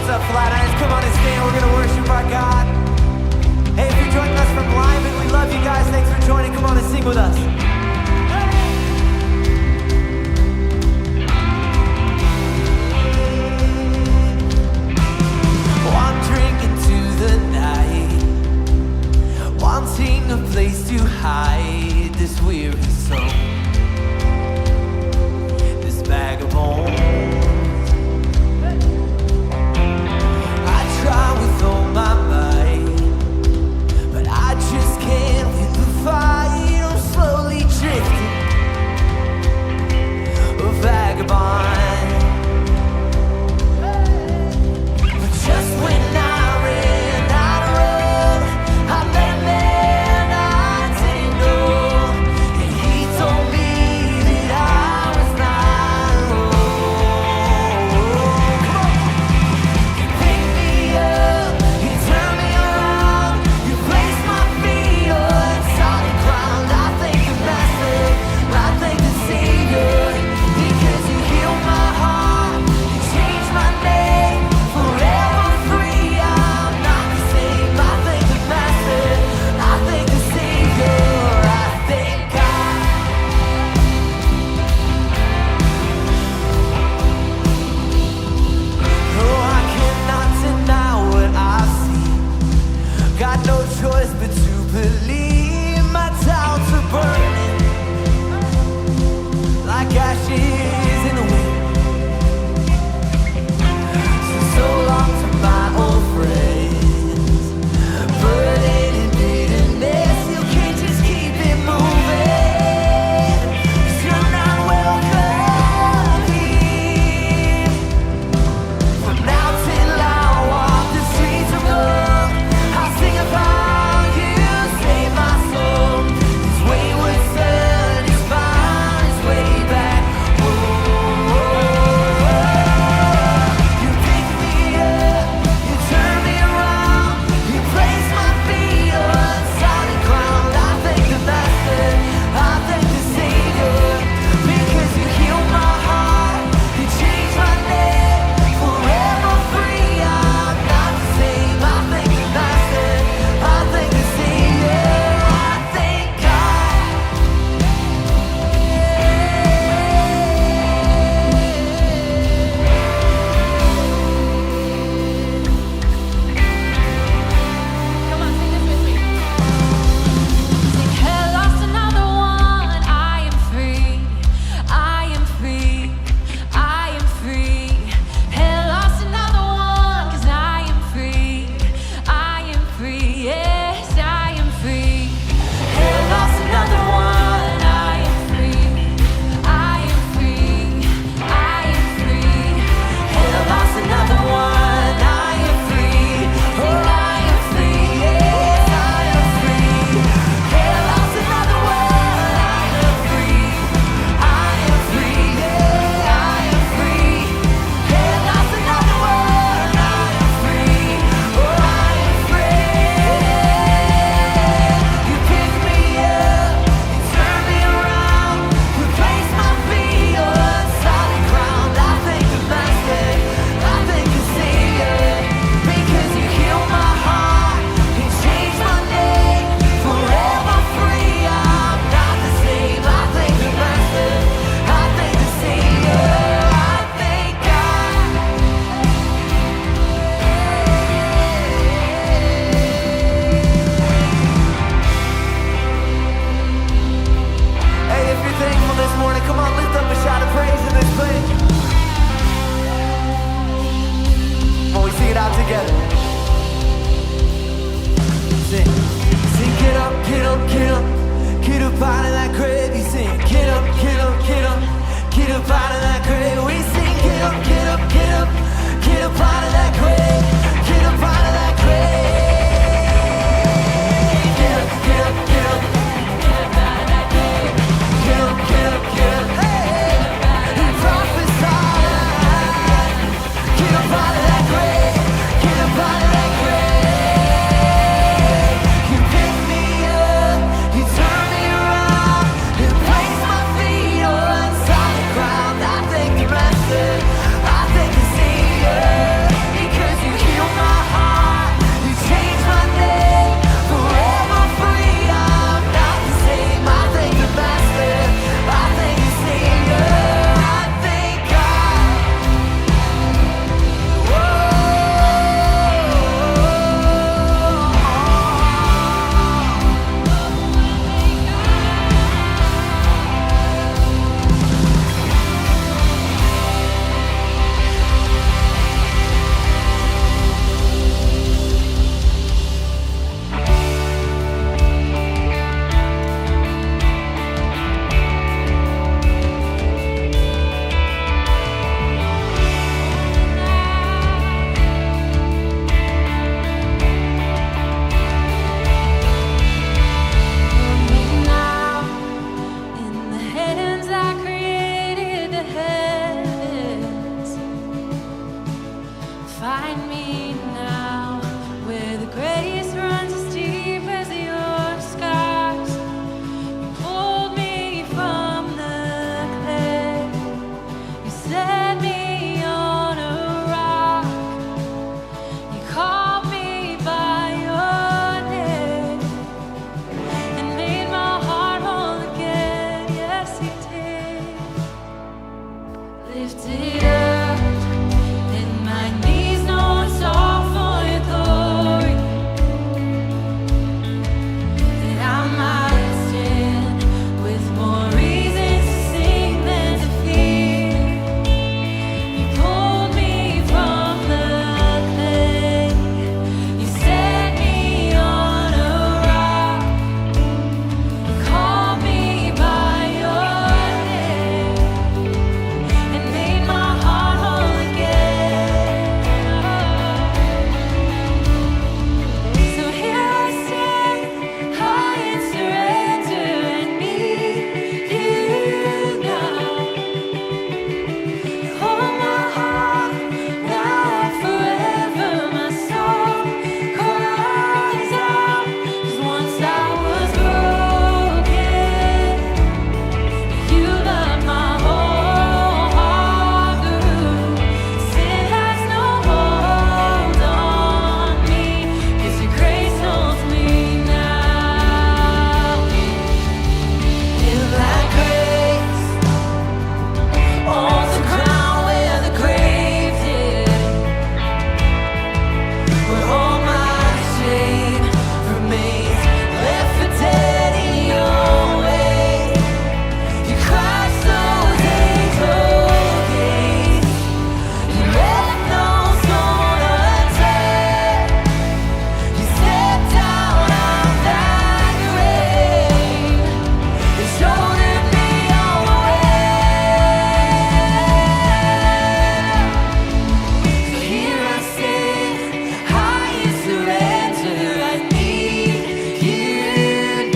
up, Flatirons? Come on and stand. We're gonna worship our God. Hey, if you're joining us from Lyman, we love you guys. Thanks for joining. Come on and sing with us. Wandering into the night, wanting a place to hide this weary soul, this vagabond. I try with all my might, but I just can't win the fight. I'm slowly drifting, a vagabond. But just when I ran out of road, I met a man I didn't know, and he told me that I was not alone. Come on. You picked me up, you turned me around, you placed my feet on solid ground. I thank the Master, I thank the Savior, because you healed my heart, you changed my name, forever free. I'm not the same. I thank the Master, I thank the Savior, I thank God. No, I cannot deny what I see. Got no choice but to believe. My doubts are burning like ashes in the wind. So long to my old friends, burden and bitterness. You can't just keep it moving, 'cause you're not welcome here. From now till I walk the streets of gold, I'll sing about you, save my soul. This wayward son is found his way back home. You picked me up, you turned me around, you placed my feet on solid ground. I thank the Master, I thank the Savior, because you healed my heart, you changed my name, forever free. I'm not the same. I thank the Master, I thank the Savior, I thank God. Come on, sing this with me. Sing, "Hell lost another one. I am free. I am free. I am free. Hell lost another one, 'cause I am free. I am free. Yes, I am free. Hell lost another one. I am free. I am free. I am free. Hell lost another one. I am free. Oh, I am free. Yes, I am free. Hell lost another one. I am free. I am free. Yeah, I am free. Hell lost another one. I am free. Oh, I am free. You picked me up, you turned me around, you placed my feet on solid ground. I thank the Master, I thank the Savior, because you healed my heart, you changed my name, forever free. I'm not the same. I thank the Master, I thank the Savior, I thank God. Hey, if you're thankful this morning, come on, lift up a shout of praise in this place. When we sing it out together. Sing, sing, get up, get up, get up, get up out of that grave. You sing, get up, get up, get up, get up out of that grave. We sing, get up, get up, get up, get up out of that grave, get up out of that grave. Get up, get up, get up, Get up out of that grave. get up, get up, get up. Hey, and prophesy. Get up out of that grave, get up out of that grave. You picked me up, you turned me around, you placed my feet on solid ground. I me now, where the grace runs as deep as your scars. You pulled me from the clay. You set me on a rock. You called me by your name and made my heart whole again. Yes, you did. Lifted up, and my knees know it's all for your glory. That I might stand with more reasons to sing than to fear. You pulled me from the clay. You set me on a rock. You called me by your name and made my heart whole again. So here I stand, high in surrender, and need you now. Hold my heart now and forever. My soul cries out, 'cause once I was broken. You love my whole heart through. Sin has no hold on me, 'cause your grace holds me now. Live like grace, owns the crown where the grave did, where all my shame remains, left for dead in your way. You crushed those angel gates. You left no stone unturned. You stepped out of that grave and shouldered me all the way. So here I stand, high in surrender. I need you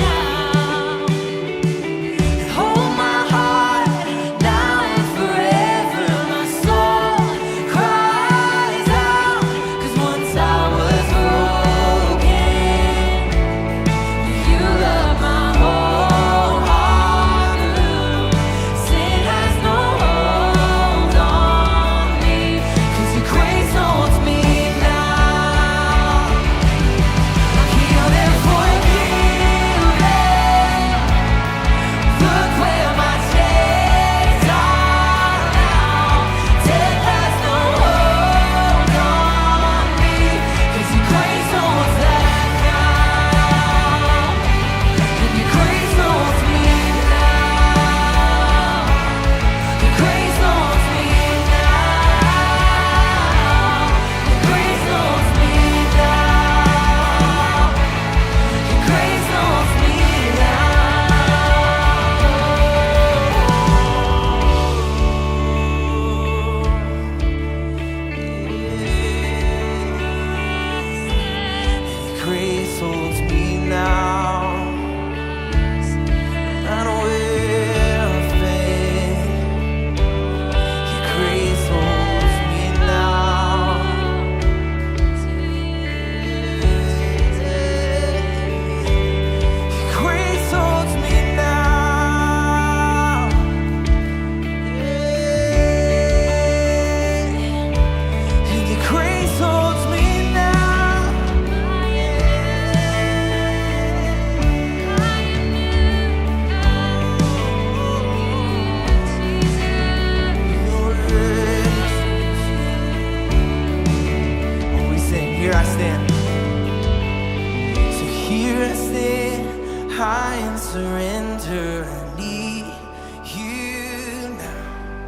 now. Hold my heart now and forever. My soul cries out, 'cause once I was broken. You love my whole heart through. Sin has no hold on me, 'cause your grace holds me now. Healed and forgiven. Look where my chains are now. Death has no hold on me, 'cause your grace holds that now. And your grace holds me now. Your grace holds me now. Your grace holds me now. Your grace holds me now. Grace holds me now. I know where I've been. Your grace holds me now. Your grace holds me now. And your grace holds me now. When we sing, here I stand. So here I stand, high in surrender. I need you now.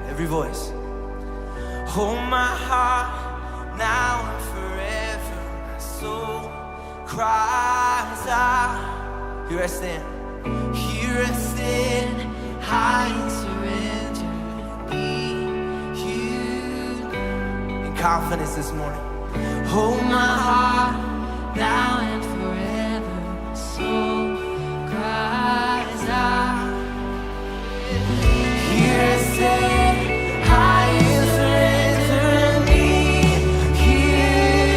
Every voice. Hold my heart now and forever. My soul cries out. Here I stand. Here I stand, high in surrender. I need you now. In confidence this morning. Hold my heart now and forever. My soul cries out. Here I stand, high in surrender. I need you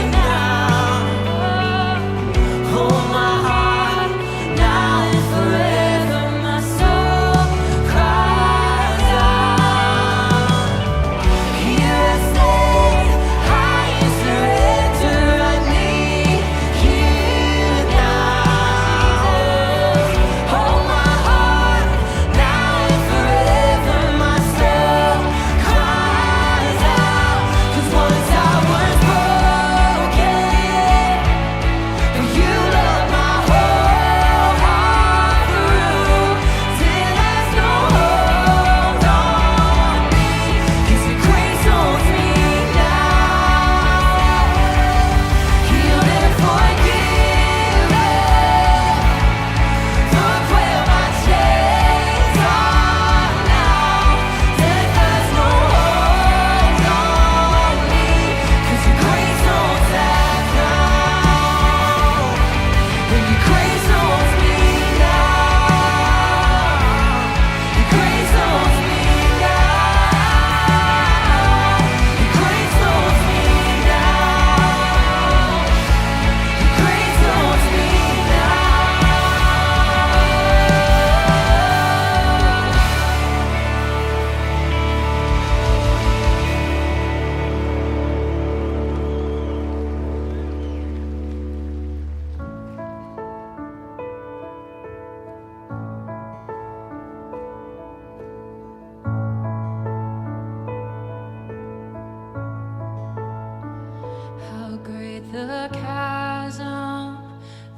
the chasm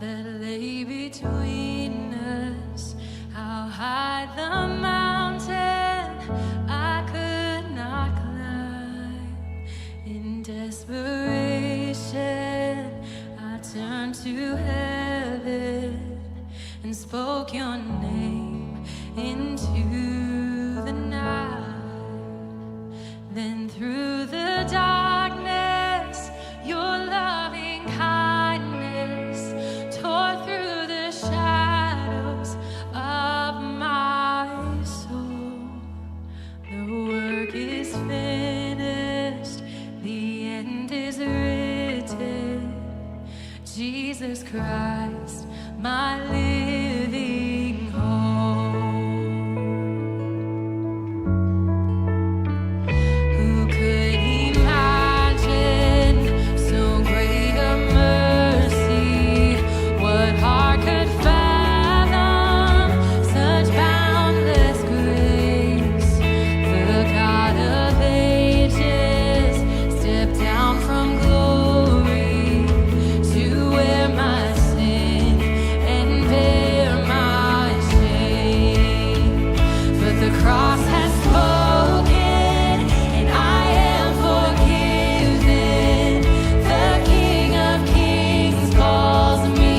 that lay between us. How high the mountain I could not climb. In desperation, I turned to heaven and spoke your name into the night. Then through the darkness, your loving kindness tore through the shadows of my soul. The work is finished, the end is written. Jesus Christ, my living hope. Who could imagine so great a mercy? What heart could fathom such boundless grace? The God of ages stepped down from glory to wear my sin and bear my shame. But the cross has spoken, and I am forgiven. The King of Kings calls me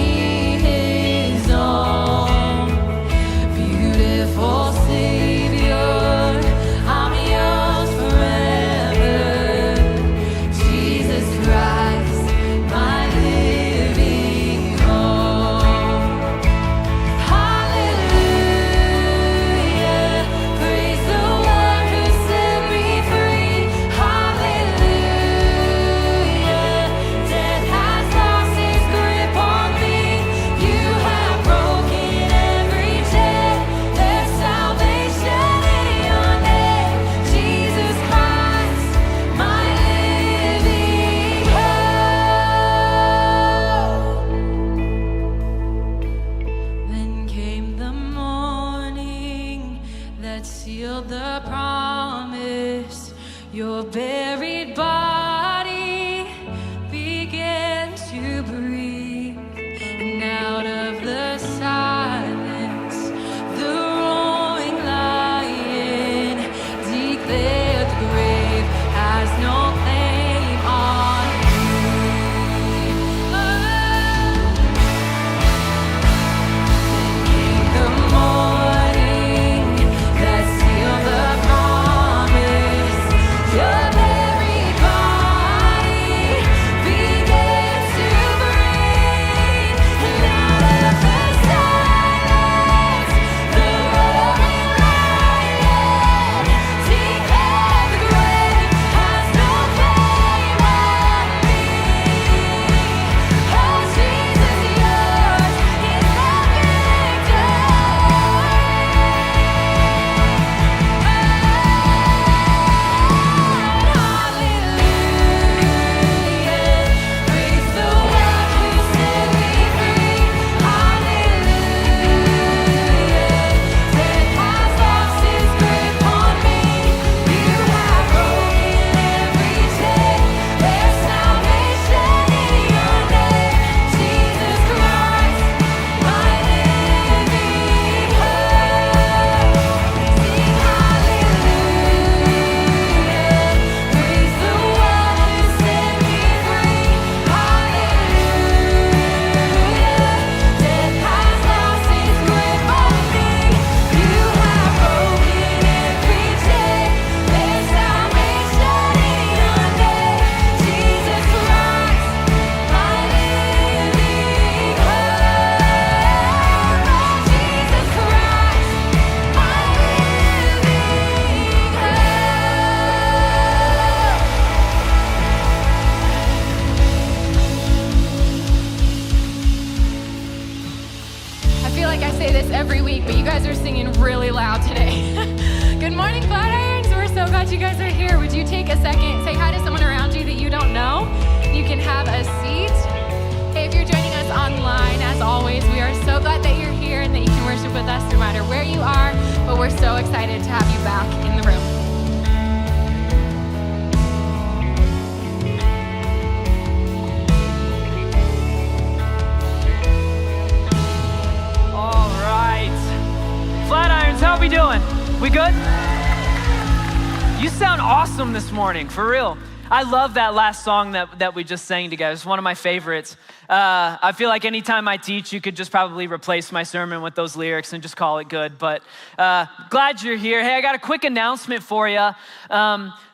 his own. Beautiful Savior, I'm yours forever. Jesus Christ, my living hope. Hallelujah, praise the one who set me free. Hallelujah, death has lost its grip on me. You have broken every chain. There's salvation in your name. Jesus Christ, my living hope. Then came the morning that sealed the promise. Your buried body began to breathe, and out of the silence, the roaring lion declared the grave has no claim on the morning that sealed the promise. Your buried body began to breathe, and out of the silence, the roaring lion declared the grave has no claim on me. Oh, Jesus, yours is the every week, but you guys are singing really loud today. Good morning, Flatirons. We're so glad you guys are here. Would you take a second, say hi to someone around you that you don't know? You can have a seat. Hey, if you're joining us online, as always, we are so glad that you're here and that you can worship with us no matter where you are, but we're so excited to have you back in the room. We good? You sound awesome this morning, for real. I love that last song that we just sang together. It's one of my favorites. I feel like anytime I teach, you could just probably replace my sermon with those lyrics and just call it good. But glad you're here. Hey, I got a quick announcement for you.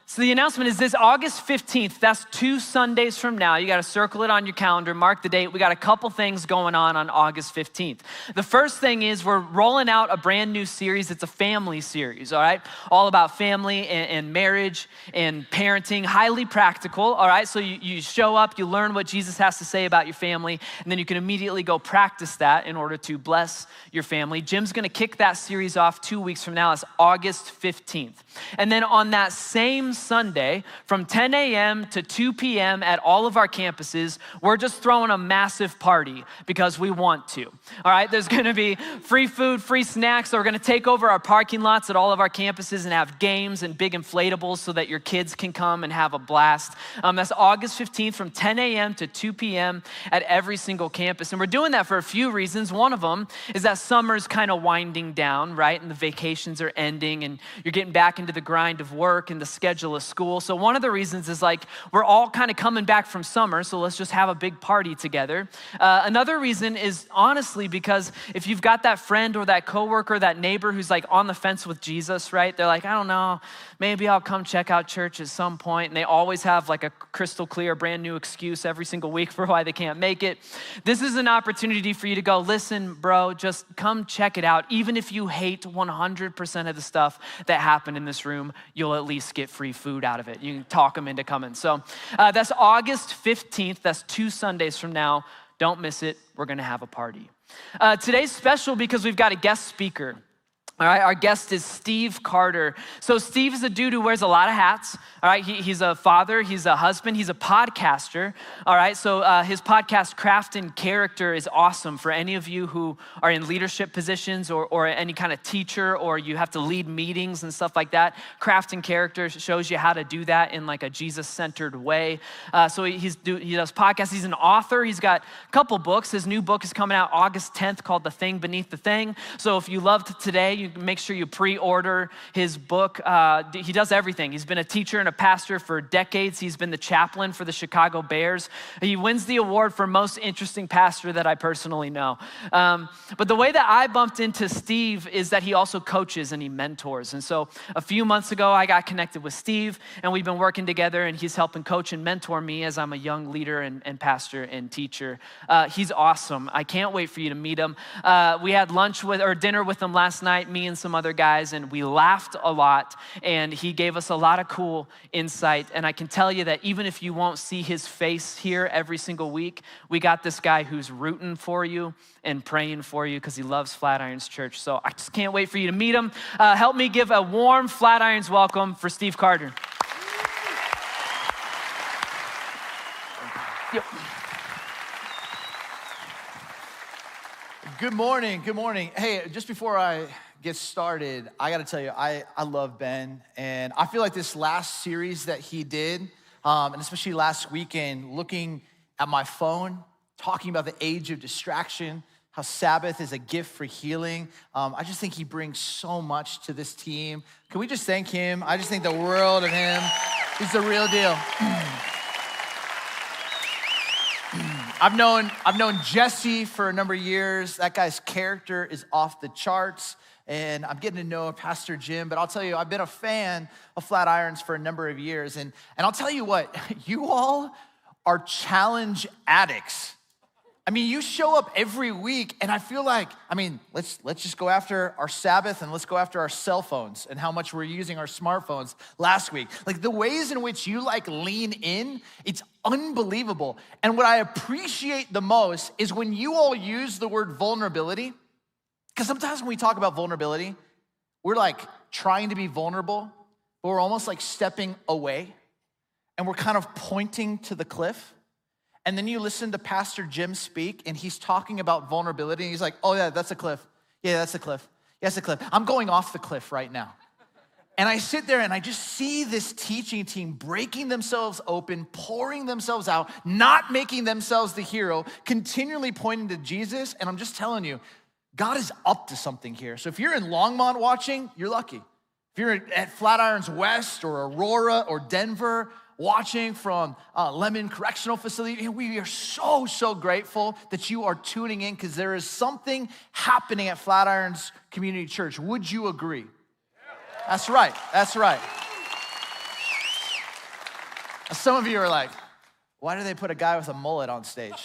So the announcement is this August 15th, that's 2 Sundays from now. You gotta circle it on your calendar, mark the date. We got a couple things going on August 15th. The first thing is we're rolling out a brand new series. It's a family series, all right? All about family and marriage and parenting, highly practical, all right? So you show up, you learn what Jesus has to say about your family, and then you can immediately go practice that in order to bless your family. Jim's gonna kick that series off 2 weeks from now. It's August 15th. And then on that same Sunday from 10 a.m. to 2 p.m. at all of our campuses, we're just throwing a massive party because we want to. All right, there's gonna be free food, free snacks. So we're gonna take over our parking lots at all of our campuses and have games and big inflatables so that your kids can come and have a blast. That's August 15th from 10 a.m. to 2 p.m. at every single campus. And we're doing that for a few reasons. One of them is that summer's kind of winding down, right? And the vacations are ending and you're getting back into the grind of work and the schedule of school. So one of the reasons is like, we're all kind of coming back from summer, so let's just have a big party together. Another reason is honestly because if you've got that friend or that coworker, that neighbor who's like on the fence with Jesus, right? They're like, I don't know, maybe I'll come check out church at some point. And they always have like a crystal clear, brand new excuse every single week for why they can't make it. This is an opportunity for you to go, listen, bro, just come check it out. Even if you hate 100% of the stuff that happened in this room, you'll at least get free food out of it. You can talk them into coming. So that's August 15th. That's 2 Sundays from now. Don't miss it. We're going to have a party. Today's special because we've got a guest speaker. All right, our guest is Steve Carter. So Steve is a dude who wears a lot of hats. All right, he's a father, he's a husband, he's a podcaster. All right, so his podcast, Craft and Character, is awesome for any of you who are in leadership positions or any kind of teacher or you have to lead meetings and stuff like that. Craft and Character shows you how to do that in like a Jesus-centered way. So he does podcasts. He's an author. He's got a couple books. His new book is coming out August 10th called The Thing Beneath the Thing. So if you loved today, you make sure you pre-order his book. He does everything. He's been a teacher and a pastor for decades. He's been the chaplain for the Chicago Bears. He wins the award for most interesting pastor that I personally know. But the way that I bumped into Steve is that he also coaches and he mentors. And so a few months ago, I got connected with Steve and we've been working together and he's helping coach and mentor me as I'm a young leader and pastor and teacher. He's awesome. I can't wait for you to meet him. We had dinner with him last night, me and some other guys, and we laughed a lot, and he gave us a lot of cool insight. And I can tell you that even if you won't see his face here every single week, we got this guy who's rooting for you and praying for you because he loves Flatirons Church. So I just can't wait for you to meet him. Help me give a warm Flatirons welcome for Steve Carter. Yep. Good morning, good morning. Hey, just before I get started, I gotta tell you, I love Ben, and I feel like this last series that he did, and especially last weekend, looking at my phone, talking about the age of distraction, how Sabbath is a gift for healing. I just think he brings so much to this team. Can we just thank him? I just think the world of him. He's the real deal. I've known Jesse for a number of years. That guy's character is off the charts. And I'm getting to know Pastor Jim, but I'll tell you, I've been a fan of Flatirons for a number of years. And I'll tell you what, you all are challenge addicts. I mean, you show up every week, and I feel like, let's just go after our Sabbath and let's go after our cell phones and how much we're using our smartphones last week. Like the ways in which you lean in, it's unbelievable. And what I appreciate the most is when you all use the word vulnerability, because sometimes when we talk about vulnerability, we're like trying to be vulnerable, but we're almost like stepping away and we're kind of pointing to the cliff. And then you listen to Pastor Jim speak and he's talking about vulnerability and he's like, oh yeah, that's a cliff. Yeah, that's a cliff. Yeah, that's a cliff. I'm going off the cliff right now. And I sit there and I just see this teaching team breaking themselves open, pouring themselves out, not making themselves the hero, continually pointing to Jesus. And I'm just telling you, God is up to something here. So if you're in Longmont watching, you're lucky. If you're at Flatirons West or Aurora or Denver, watching from Lemon Correctional Facility, we are so grateful that you are tuning in because there is something happening at Flatirons Community Church. Would you agree? That's right. Some of you are like, why do they put a guy with a mullet on stage?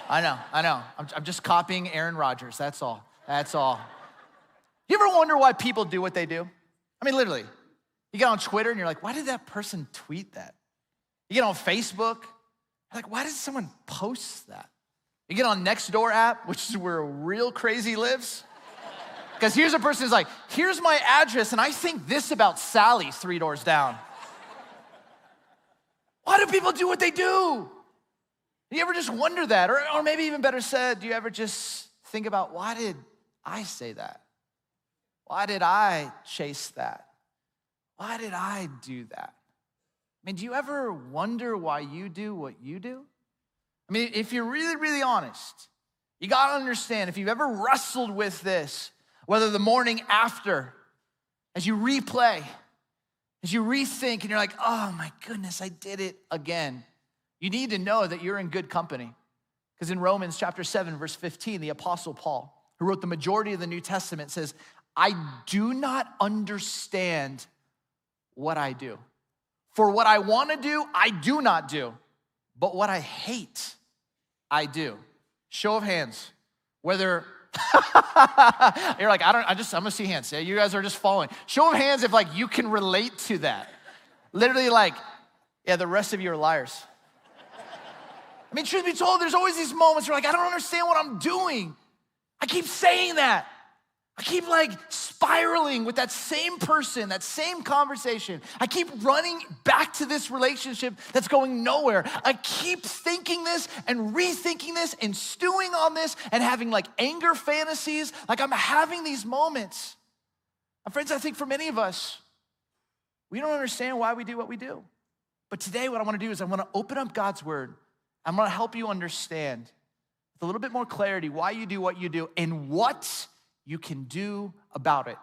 I know. I'm just copying Aaron Rodgers, that's all. You ever wonder why people do what they do? I mean, literally. You get on Twitter and you're like, why did that person tweet that? You get on Facebook, you're like, why did someone post that? You get on Nextdoor app, which is where real crazy lives. Because here's a person who's like, here's my address, and I think this about Sally 3 doors down. Why do people do what they do? Do you ever just wonder that? Or maybe even better said, do you ever just think about, why did I say that? Why did I chase that? Why did I do that? I mean, do you ever wonder why you do what you do? I mean, if you're really honest, you gotta understand, if you've ever wrestled with this, whether the morning after, as you replay, as you rethink, and you're like, oh my goodness, I did it again. You need to know that you're in good company. Because in Romans chapter 7, verse 15, the Apostle Paul, who wrote the majority of the New Testament, says, I do not understand what I do. For what I want to do, I do not do. But what I hate, I do. Show of hands. Whether you're like, I'm gonna see hands. Yeah, you guys are just following. Show of hands if like you can relate to that. Literally like, yeah, the rest of you are liars. I mean, truth be told, there's always these moments where like, I don't understand what I'm doing. I keep saying that. I keep like spiraling with that same person, that same conversation. I keep running back to this relationship that's going nowhere. I keep thinking this and rethinking this and stewing on this and having like anger fantasies. Like I'm having these moments. And friends, I think for many of us, we don't understand why we do what we do. But today what I wanna do is I wanna open up God's word. I'm gonna help you understand with a little bit more clarity why you do what you do and what you can do about it.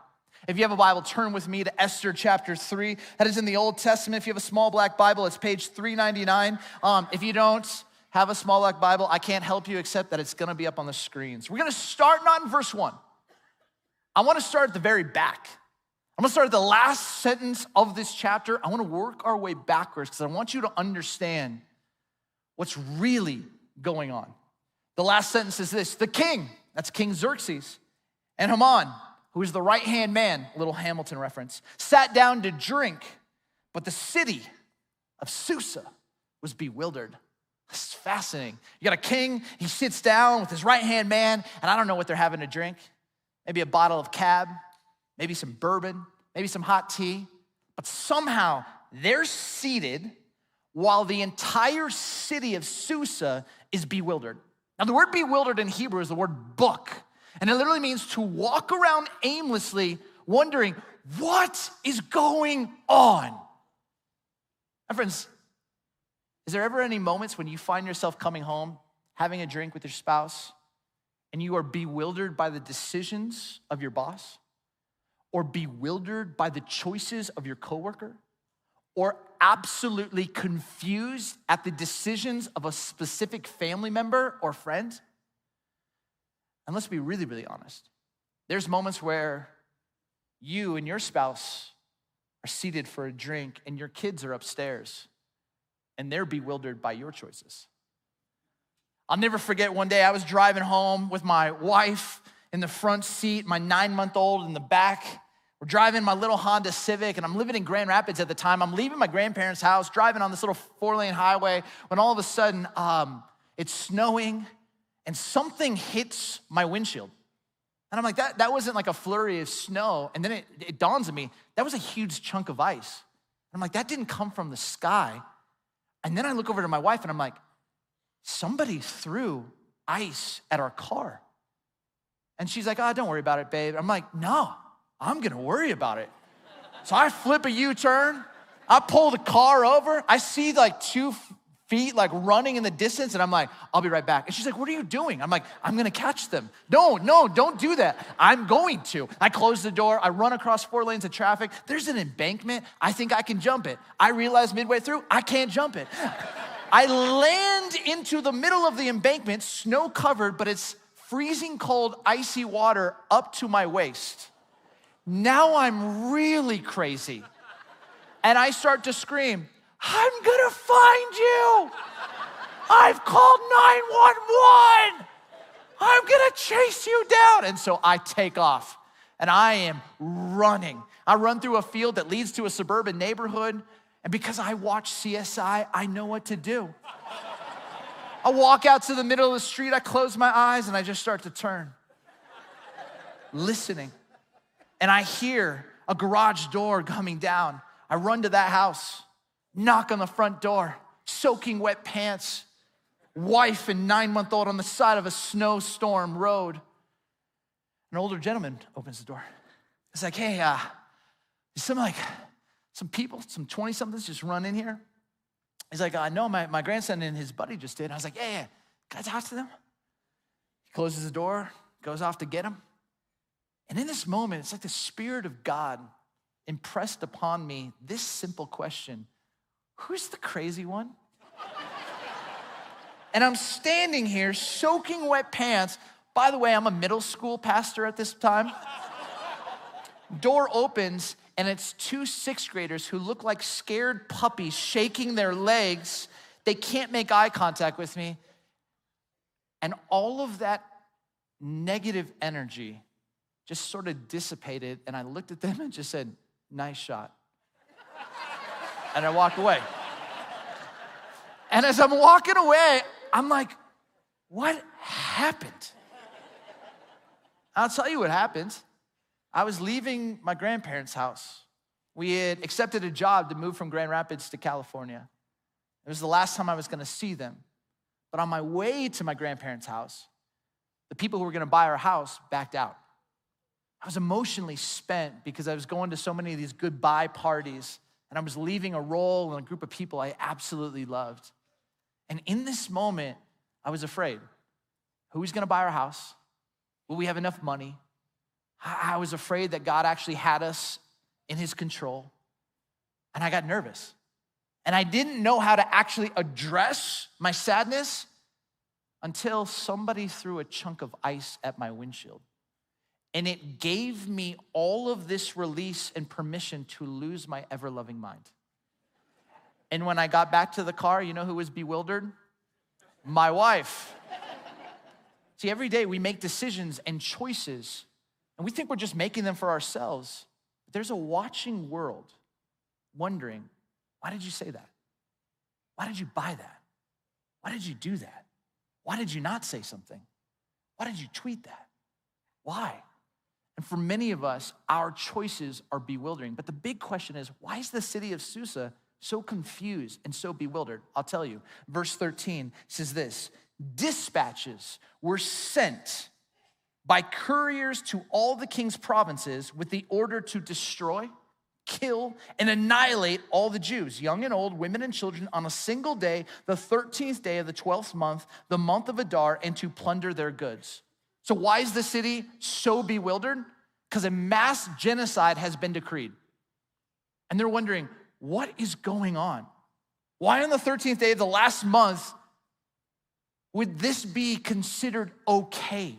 If you have a Bible, turn with me to Esther chapter 3. That is in the Old Testament. If you have a small black Bible, it's page 399. If you don't have a small black Bible, I can't help you except that it's gonna be up on the screens. We're gonna start not in verse 1. I wanna start at the very back. I'm gonna start at the last sentence of this chapter. I wanna work our way backwards because I want you to understand what's really going on. The last sentence is this: the king, that's King Xerxes, and Haman, who is the right-hand man, a little Hamilton reference, sat down to drink, but the city of Susa was bewildered. This is fascinating. You got a king, he sits down with his right-hand man, and I don't know what they're having to drink. Maybe a bottle of cab, maybe some bourbon, maybe some hot tea, but somehow they're seated while the entire city of Susa is bewildered. Now, the word bewildered in Hebrew is the word book. And it literally means to walk around aimlessly, wondering, what is going on? My friends, is there ever any moments when you find yourself coming home, having a drink with your spouse, and you are bewildered by the decisions of your boss? Or bewildered by the choices of your coworker? Or absolutely confused at the decisions of a specific family member or friend? And let's be really honest. There's moments where you and your spouse are seated for a drink and your kids are upstairs and they're bewildered by your choices. I'll never forget one day I was driving home with my wife in the front seat, my 9-month-old in the back. We're driving my little Honda Civic, and I'm living in Grand Rapids at the time. I'm leaving my grandparents' house, driving on this little 4-lane highway, when all of a sudden, it's snowing, and something hits my windshield. And I'm like, that wasn't like a flurry of snow. And then it dawns on me, that was a huge chunk of ice. I'm like, that didn't come from the sky. And then I look over to my wife, and I'm like, somebody threw ice at our car. And she's like, oh, don't worry about it, babe. I'm like, no, I'm gonna worry about it. So I flip a U-turn, I pull the car over, I see like 2 feet like running in the distance, and I'm like, I'll be right back. And she's like, what are you doing? I'm like, I'm gonna catch them. No, don't do that. I'm going to. I close the door, I run across 4 lanes of traffic. There's an embankment, I think I can jump it. I realize midway through, I can't jump it. I land into the middle of the embankment, snow covered, but it's freezing cold, icy water up to my waist. Now I'm really crazy. And I start to scream, I'm gonna find you. I've called 911. I'm gonna chase you down. And so I take off and I am running. I run through a field that leads to a suburban neighborhood. And because I watch CSI, I know what to do. I walk out to the middle of the street, I close my eyes, and I just start to turn, listening. And I hear a garage door coming down. I run to that house, knock on the front door, soaking wet pants, wife and 9-month-old on the side of a snowstorm road. An older gentleman opens the door. It's like, hey, some people, some 20-somethings just run in here. He's like, no, my grandson and his buddy just did. I was like, yeah, can I talk to them? He closes the door, goes off to get him. And in this moment, it's like the Spirit of God impressed upon me this simple question: who's the crazy one? And I'm standing here soaking wet pants. By the way, I'm a middle school pastor at this time. Door opens, and it's 2 6th graders who look like scared puppies shaking their legs. They can't make eye contact with me. And all of that negative energy just sort of dissipated, and I looked at them and just said, nice shot. And I walked away. And as I'm walking away, I'm like, what happened? I'll tell you what happened. I was leaving my grandparents' house. We had accepted a job to move from Grand Rapids to California. It was the last time I was gonna see them. But on my way to my grandparents' house, the people who were gonna buy our house backed out. I was emotionally spent because I was going to so many of these goodbye parties, and I was leaving a role in a group of people I absolutely loved. And in this moment, I was afraid. Who's gonna buy our house? Will we have enough money? I was afraid that God actually had us in his control. And I got nervous. And I didn't know how to actually address my sadness until somebody threw a chunk of ice at my windshield. And it gave me all of this release and permission to lose my ever-loving mind. And when I got back to the car, you know who was bewildered? My wife. See, every day we make decisions and choices, and we think we're just making them for ourselves. But there's a watching world wondering, why did you say that? Why did you buy that? Why did you do that? Why did you not say something? Why did you tweet that? Why? And for many of us, our choices are bewildering. But the big question is, why is the city of Susa so confused and so bewildered? I'll tell you. Verse 13 says this: dispatches were sent by couriers to all the king's provinces with the order to destroy, kill, and annihilate all the Jews, young and old, women and children, on a single day, the 13th day of the 12th month, the month of Adar, and to plunder their goods. So why is the city so bewildered? Because a mass genocide has been decreed. And they're wondering, what is going on? Why on the 13th day of the last month would this be considered okay?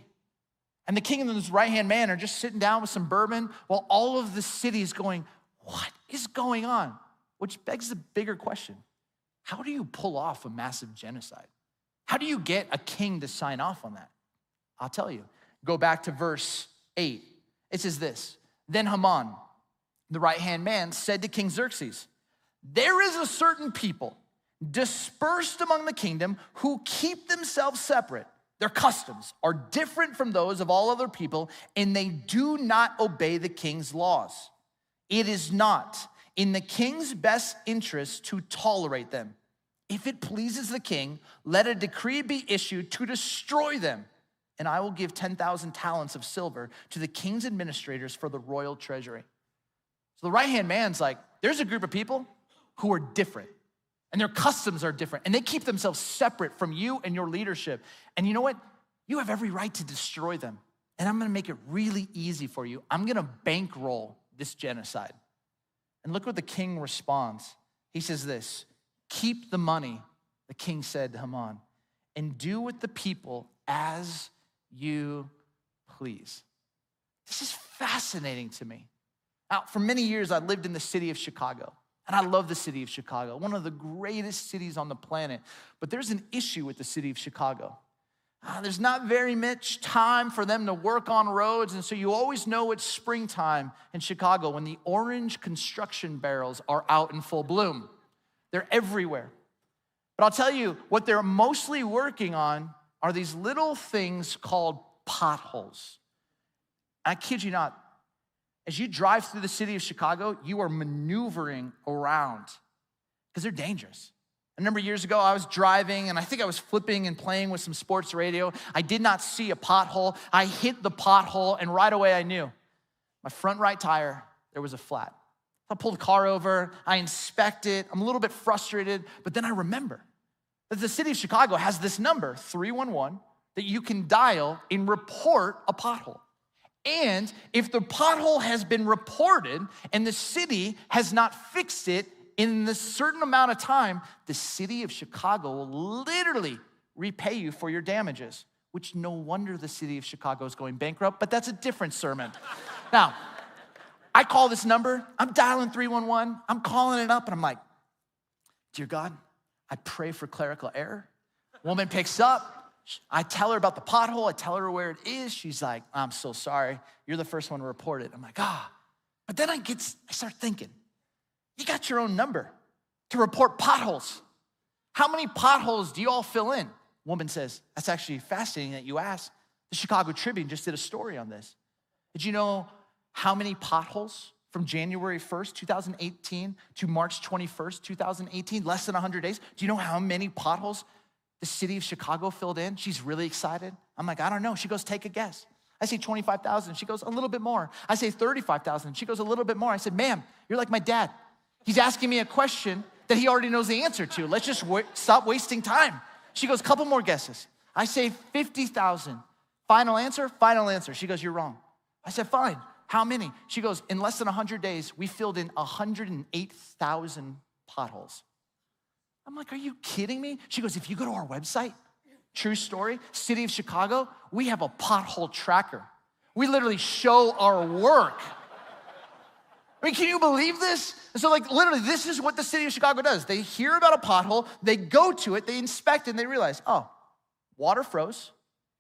And the king and his right-hand man are just sitting down with some bourbon while all of the city is going, what is going on? Which begs the bigger question. How do you pull off a massive genocide? How do you get a king to sign off on that? I'll tell you. Go back to verse 8. It says this: then Haman, the right-hand man, said to King Xerxes, there is a certain people dispersed among the kingdom who keep themselves separate. Their customs are different from those of all other people, and they do not obey the king's laws. It is not in the king's best interest to tolerate them. If it pleases the king, let a decree be issued to destroy them, and I will give 10,000 talents of silver to the king's administrators for the royal treasury. So the right-hand man's like, there's a group of people who are different. and their customs are different, and they keep themselves separate from you and your leadership. And you know what? You have every right to destroy them. And I'm gonna make it really easy for you. I'm gonna bankroll this genocide. And look what the king responds. He says this, keep the money, the king said to Haman, and do with the people as you please. This is fascinating to me. Now, for many years, I lived in the city of Chicago, and I love the city of Chicago, one of the greatest cities on the planet. But there's an issue with the city of Chicago. There's not very much time for them to work on roads, and so you always know it's springtime in Chicago when the orange construction barrels are out in full bloom. They're everywhere. But I'll tell you, what they're mostly working on are these little things called potholes. I kid you not, as you drive through the city of Chicago, you are maneuvering around because they're dangerous. A number of years ago, I was driving, and I think I was flipping and playing with some sports radio. I did not see a pothole. I hit the pothole, and right away I knew. My front right tire, there was a flat. I pulled the car over, I inspect it. I'm a little bit frustrated, but then I remember that the city of Chicago has this number, 311, that you can dial and report a pothole. And if the pothole has been reported and the city has not fixed it in this certain amount of time, the city of Chicago will literally repay you for your damages, which no wonder the city of Chicago is going bankrupt, but that's a different sermon. Now, I call this number, I'm dialing 311, I'm calling it up, and I'm like, dear God, I pray for clerical error. Woman picks up, I tell her about the pothole, I tell her where it is. She's like, I'm so sorry, you're the first one to report it. I'm like, but then I start thinking, you got your own number to report potholes. How many potholes do you all fill in? Woman says, that's actually fascinating that you asked. The Chicago Tribune just did a story on this. Did you know how many potholes from January 1st, 2018 to March 21st, 2018, less than 100 days? Do you know how many potholes the city of Chicago filled in? She's really excited. I'm like, I don't know. She goes, take a guess. I say 25,000. She goes, a little bit more. I say 35,000. She goes, a little bit more. I said, ma'am, you're like my dad. He's asking me a question that he already knows the answer to. Let's just stop wasting time. She goes, couple more guesses. I say 50,000. Final answer? Final answer. She goes, you're wrong. I said, fine. How many? She goes, in less than 100 days, we filled in 108,000 potholes. I'm like, are you kidding me? She goes, if you go to our website, true story, City of Chicago, we have a pothole tracker. We literally show our work. I mean, can you believe this? And so literally, this is what the city of Chicago does. They hear about a pothole, they go to it, they inspect it, and they realize, water froze.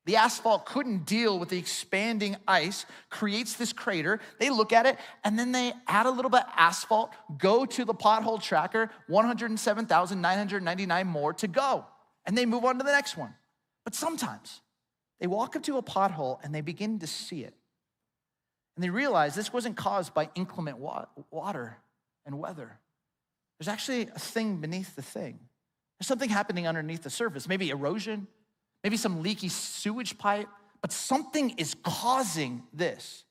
The asphalt couldn't deal with the expanding ice, creates this crater. They look at it, and then they add a little bit of asphalt, go to the pothole tracker, 107,999 more to go. And they move on to the next one. But sometimes they walk up to a pothole, and they begin to see it. And they realize this wasn't caused by inclement water and weather. There's actually a thing beneath the thing. There's something happening underneath the surface, maybe erosion, maybe some leaky sewage pipe, but something is causing this.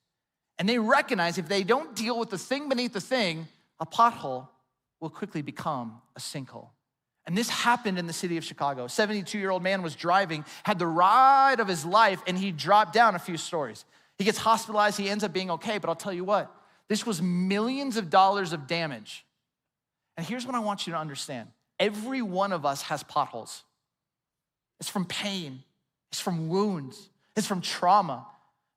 And they recognize if they don't deal with the thing beneath the thing, a pothole will quickly become a sinkhole. And this happened in the city of Chicago. A 72-year-old man was driving, had the ride of his life, and he dropped down a few stories. He gets hospitalized, he ends up being okay, but I'll tell you what, this was millions of dollars of damage. And here's what I want you to understand. Every one of us has potholes. It's from pain, it's from wounds, it's from trauma,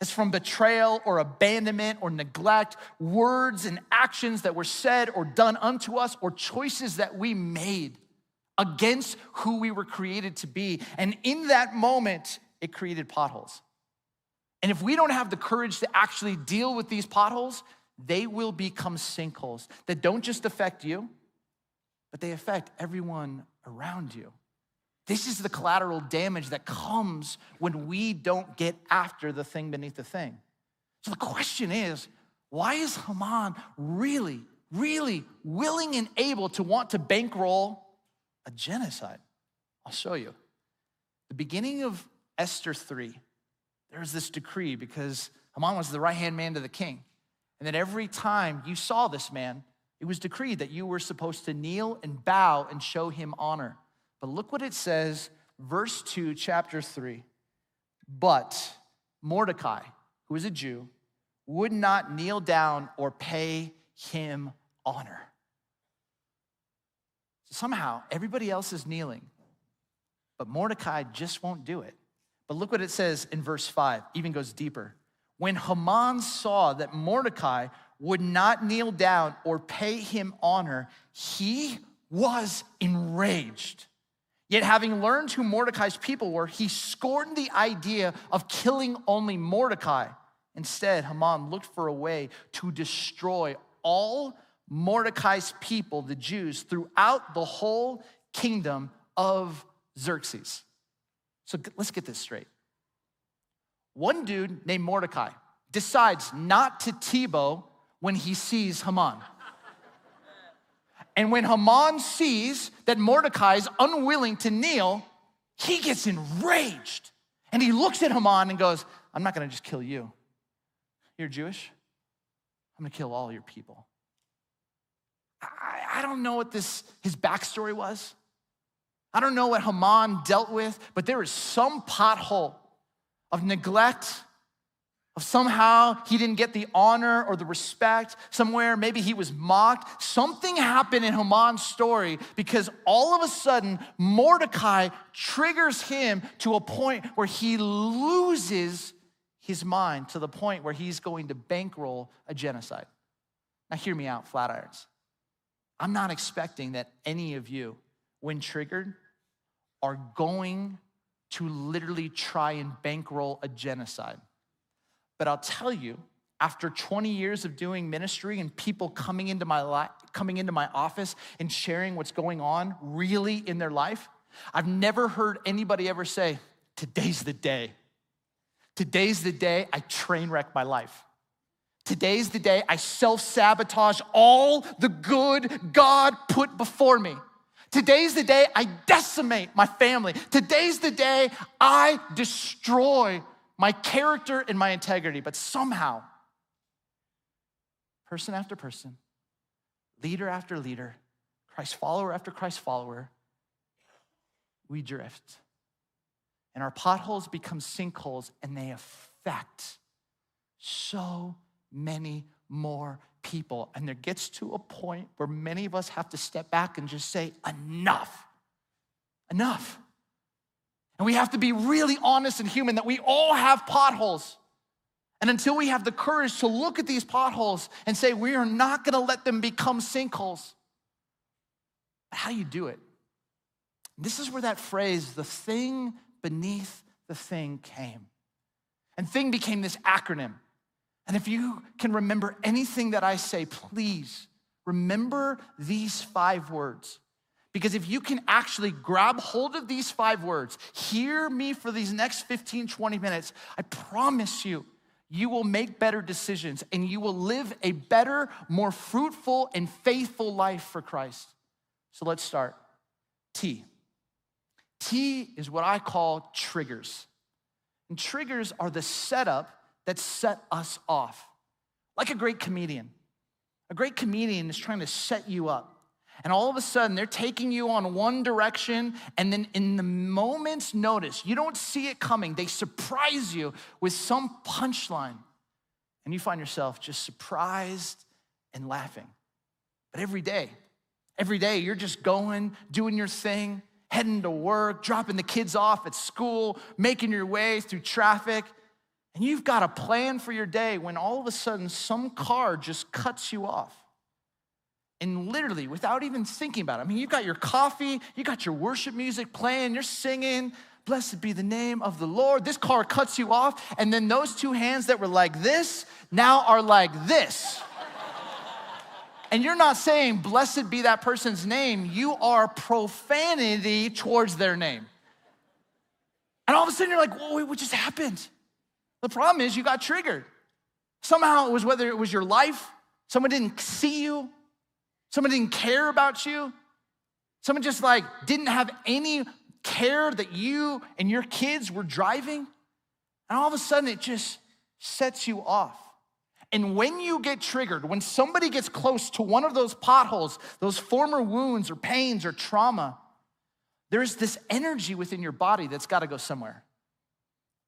it's from betrayal or abandonment or neglect, words and actions that were said or done unto us, or choices that we made against who we were created to be. And in that moment, it created potholes. And if we don't have the courage to actually deal with these potholes, they will become sinkholes that don't just affect you, but they affect everyone around you. This is the collateral damage that comes when we don't get after the thing beneath the thing. So the question is, why is Haman really, really willing and able to want to bankroll a genocide? I'll show you. The beginning of Esther 3, there's this decree because Haman was the right-hand man to the king. And that every time you saw this man, It was decreed that you were supposed to kneel and bow and show him honor. But look what it says, verse 2, chapter 3. But Mordecai, who is a Jew, would not kneel down or pay him honor. Somehow, everybody else is kneeling, but Mordecai just won't do it. But look what it says in verse 5, even goes deeper. When Haman saw that Mordecai would not kneel down or pay him honor, he was enraged. Yet having learned who Mordecai's people were, he scorned the idea of killing only Mordecai. Instead, Haman looked for a way to destroy all Mordecai's people, the Jews, throughout the whole kingdom of Xerxes. So let's get this straight. One dude named Mordecai decides not to Tebow when he sees Haman. And when Haman sees that Mordecai is unwilling to kneel, he gets enraged. And he looks at Haman and goes, I'm not gonna just kill you. You're Jewish? I'm gonna kill all your people. I don't know what his backstory was. I don't know what Haman dealt with, but there is some pothole of neglect, of somehow he didn't get the honor or the respect. Somewhere maybe he was mocked. Something happened in Haman's story because all of a sudden Mordecai triggers him to a point where he loses his mind, to the point where he's going to bankroll a genocide. Now hear me out, Flatirons. I'm not expecting that any of you, when triggered, are going to literally try and bankroll a genocide. But I'll tell you, after 20 years of doing ministry and people coming into my office and sharing what's going on really in their life, I've never heard anybody ever say, today's the day. Today's the day I train wreck my life. Today's the day I self-sabotage all the good God put before me. Today's the day I decimate my family. Today's the day I destroy my character and my integrity. But somehow, person after person, leader after leader, Christ follower after Christ follower, we drift. And our potholes become sinkholes, and they affect so many more people. And there gets to a point where many of us have to step back and just say, enough, enough. And we have to be really honest and human that we all have potholes. And until we have the courage to look at these potholes and say, we are not gonna let them become sinkholes. How do you do it? This is where that phrase, the thing beneath the thing, came. And thing became this acronym. And if you can remember anything that I say, please remember these 5 words. Because if you can actually grab hold of these 5 words, hear me for these next 15, 20 minutes, I promise you, you will make better decisions and you will live a better, more fruitful and faithful life for Christ. So let's start. T. T is what I call triggers. And triggers are the setup that set us off. Like a great comedian. A great comedian is trying to set you up. And all of a sudden, they're taking you on one direction, and then in the moment's notice, you don't see it coming, they surprise you with some punchline. And you find yourself just surprised and laughing. But every day, you're just going, doing your thing, heading to work, dropping the kids off at school, making your way through traffic. And you've got a plan for your day when all of a sudden some car just cuts you off. And literally, without even thinking about it, I mean, you've got your coffee, you got your worship music playing, you're singing, blessed be the name of the Lord. This car cuts you off, and then those 2 hands that were like this now are like this. And you're not saying, blessed be that person's name, you are profanity towards their name. And all of a sudden you're like, whoa, wait, what just happened? The problem is you got triggered. Somehow it was, whether it was your life, someone didn't see you, someone didn't care about you, someone just like didn't have any care that you and your kids were driving, and all of a sudden it just sets you off. And when you get triggered, when somebody gets close to one of those potholes, those former wounds or pains or trauma, there's this energy within your body that's got to go somewhere.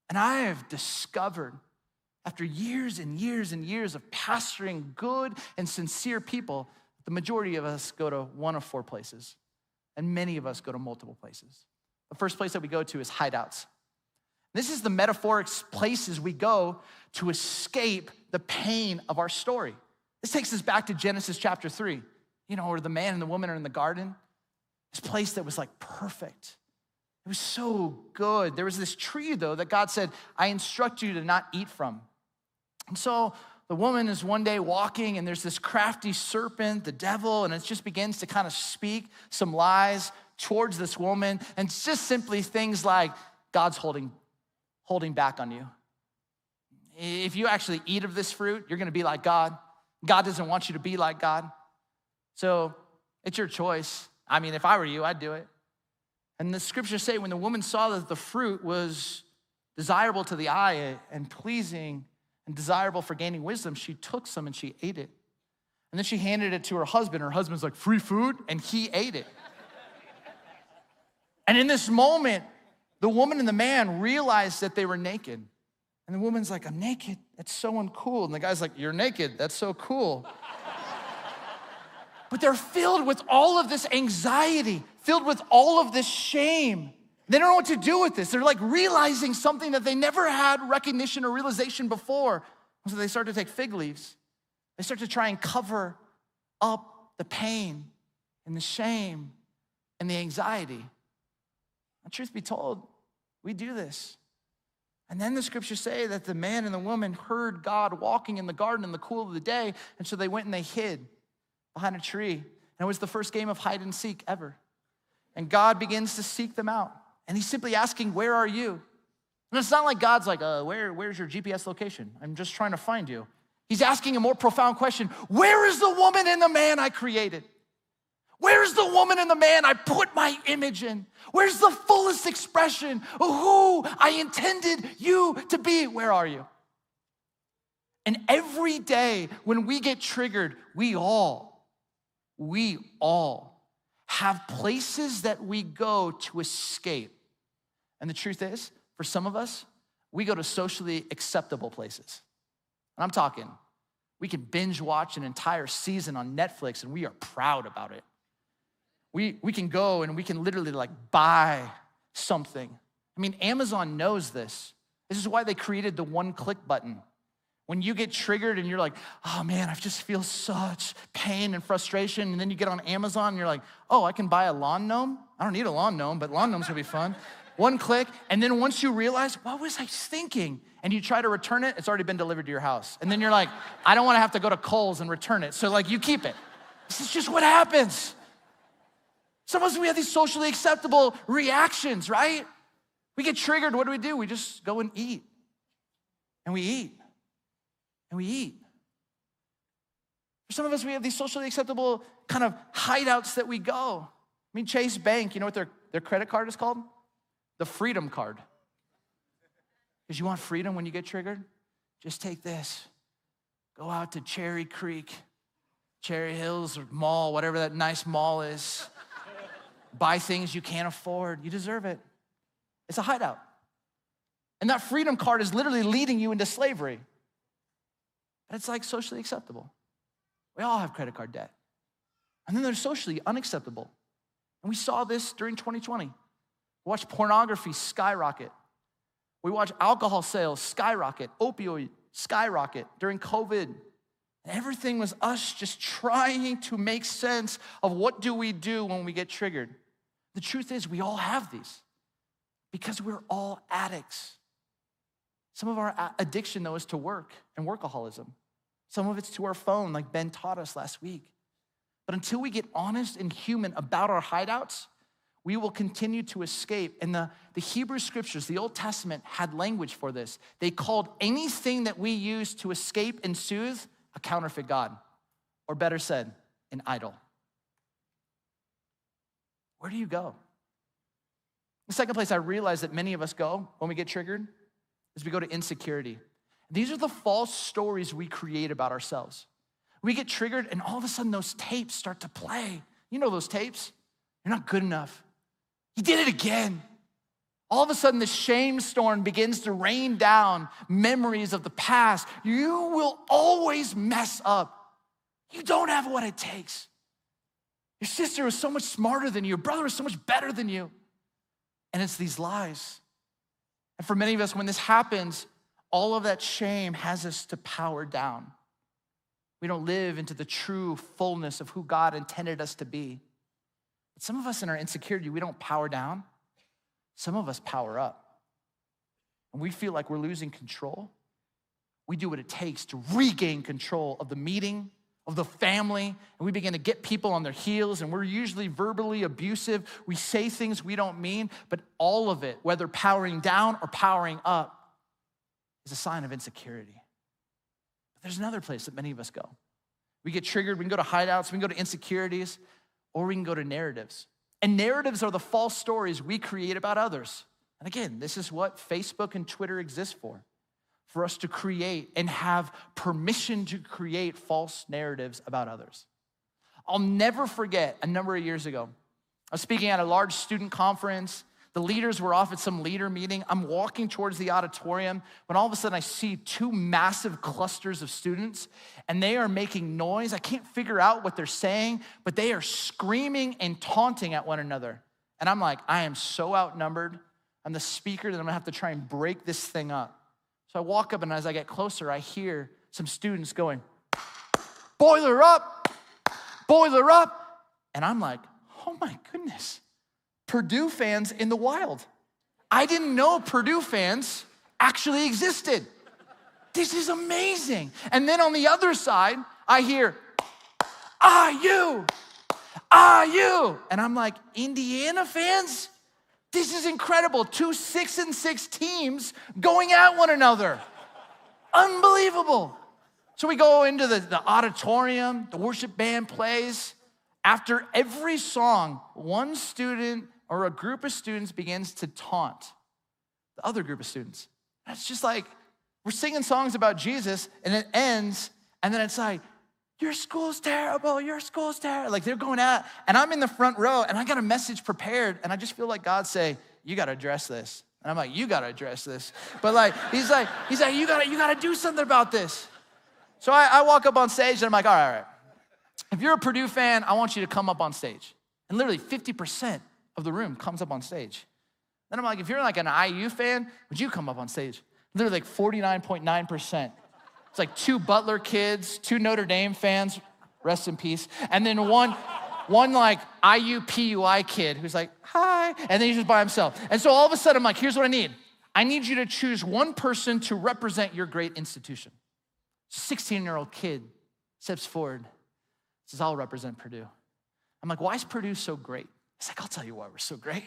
And I have discovered, after years and years and years of pastoring good and sincere people, the majority of us go to one of four places, and many of us go to multiple places. The first place that we go to is hideouts. This is the metaphoric places we go to escape the pain of our story. This takes us back to Genesis chapter 3, where the man and the woman are in the garden. This place that was like perfect. It was so good. There was this tree, though, that God said, I instruct you to not eat from. And so the woman is one day walking, and there's this crafty serpent, the devil, and it just begins to kind of speak some lies towards this woman. And it's just simply things like, God's holding back on you. If you actually eat of this fruit, you're gonna be like God. God doesn't want you to be like God. So it's your choice. I mean, if I were you, I'd do it. And the scriptures say when the woman saw that the fruit was desirable to the eye and pleasing and desirable for gaining wisdom, she took some and she ate it. And then she handed it to her husband. Her husband's like, free food? And he ate it. And in this moment, the woman and the man realized that they were naked. And the woman's like, I'm naked. That's so uncool. And the guy's like, you're naked. That's so cool. But they're filled with all of this anxiety, filled with all of this shame. They don't know what to do with this. They're like realizing something that they never had recognition or realization before. So they start to take fig leaves. They start to try and cover up the pain and the shame and the anxiety. And truth be told, we do this. And then the scriptures say that the man and the woman heard God walking in the garden in the cool of the day, and so they went and they hid behind a tree. And it was the first game of hide and seek ever. And God begins to seek them out. And he's simply asking, where are you? And it's not like God's like, where's your GPS location? I'm just trying to find you. He's asking a more profound question. Where is the woman and the man I created? Where's the woman and the man I put my image in? Where's the fullest expression of who I intended you to be? Where are you? And every day when we get triggered, we all have places that we go to escape. And the truth is, for some of us, we go to socially acceptable places. And I'm talking, we can binge watch an entire season on Netflix and we are proud about it. We can go and we can literally like buy something. I mean, Amazon knows this. This is why they created the one-click button. When you get triggered and you're like, oh man, I just feel such pain and frustration, and then you get on Amazon and you're like, oh, I can buy a lawn gnome? I don't need a lawn gnome, but lawn gnomes gonna be fun. One click, and then once you realize, what was I thinking? And you try to return it, it's already been delivered to your house. And then you're like, I don't wanna have to go to Kohl's and return it. So like, you keep it. This is just what happens. Some of us, we have these socially acceptable reactions, right? We get triggered, what do? We just go and eat. And we eat. And we eat. For some of us, we have these socially acceptable kind of hideouts that we go. I mean, Chase Bank, you know what their credit card is called? The Freedom Card. Because you want freedom when you get triggered? Just take this. Go out to Cherry Creek, Cherry Hills or mall, whatever that nice mall is. Buy things you can't afford. You deserve it. It's a hideout. And that freedom card is literally leading you into slavery. But it's like socially acceptable. We all have credit card debt. And then there's socially unacceptable. And we saw this during 2020. We watched pornography skyrocket. We watched alcohol sales skyrocket, opioid skyrocket during COVID. And everything was us just trying to make sense of what do we do when we get triggered. The truth is we all have these because we're all addicts. Some of our addiction, though, is to work and workaholism. Some of it's to our phone, like Ben taught us last week. But until we get honest and human about our hideouts, we will continue to escape. And the Hebrew scriptures, the Old Testament, had language for this. They called anything that we use to escape and soothe a counterfeit God, or better said, an idol. Where do you go? The second place I realize that many of us go when we get triggered is we go to insecurity. These are the false stories we create about ourselves. We get triggered and all of a sudden those tapes start to play. You know those tapes? You're not good enough. You did it again. All of a sudden the shame storm begins to rain down memories of the past. You will always mess up. You don't have what it takes. Your sister is so much smarter than you. Your brother is so much better than you. And it's these lies. And for many of us, when this happens, all of that shame has us to power down. We don't live into the true fullness of who God intended us to be. But some of us in our insecurity, we don't power down. Some of us power up. And we feel like we're losing control. We do what it takes to regain control of the meeting, of the family, and we begin to get people on their heels, and we're usually verbally abusive. We say things we don't mean, but all of it, whether powering down or powering up, is a sign of insecurity. But there's another place that many of us go. We get triggered, we can go to hideouts, we can go to insecurities, or we can go to narratives. And narratives are the false stories we create about others. And again, this is what Facebook and Twitter exist for us to create and have permission to create false narratives about others. I'll never forget a number of years ago, I was speaking at a large student conference. The leaders were off at some leader meeting. I'm walking towards the auditorium when all of a sudden I see two massive clusters of students and they are making noise. I can't figure out what they're saying, but they are screaming and taunting at one another. And I'm like, I am so outnumbered. I'm the speaker that I'm gonna have to try and break this thing up. So I walk up and as I get closer, I hear some students going, boiler up, boiler up. And I'm like, oh my goodness. Purdue fans in the wild. I didn't know Purdue fans actually existed. This is amazing. And then on the other side, I hear, IU. And I'm like, Indiana fans? This is incredible. 2 6-6 teams going at one another. Unbelievable. So we go into the auditorium, the worship band plays. After every song, one student or a group of students begins to taunt the other group of students. It's just like, we're singing songs about Jesus and it ends, and then it's like, your school's terrible, your school's terrible. Like they're going at, and I'm in the front row and I got a message prepared and I just feel like God say, you gotta address this. And I'm like, you gotta address this. But like, he's like, you gotta do something about this. So I walk up on stage and I'm like, all right. If you're a Purdue fan, I want you to come up on stage. And literally 50% of the room comes up on stage. Then I'm like, if you're like an IU fan, would you come up on stage? Literally like 49.9%. It's like 2 Butler kids, 2 Notre Dame fans, rest in peace. And then one like IUPUI kid who's like, hi. And then he's just by himself. And so all of a sudden I'm like, here's what I need. I need you to choose one person to represent your great institution. 16-year-old kid steps forward, says, I'll represent Purdue. I'm like, why is Purdue so great? He's like, I'll tell you why we're so great.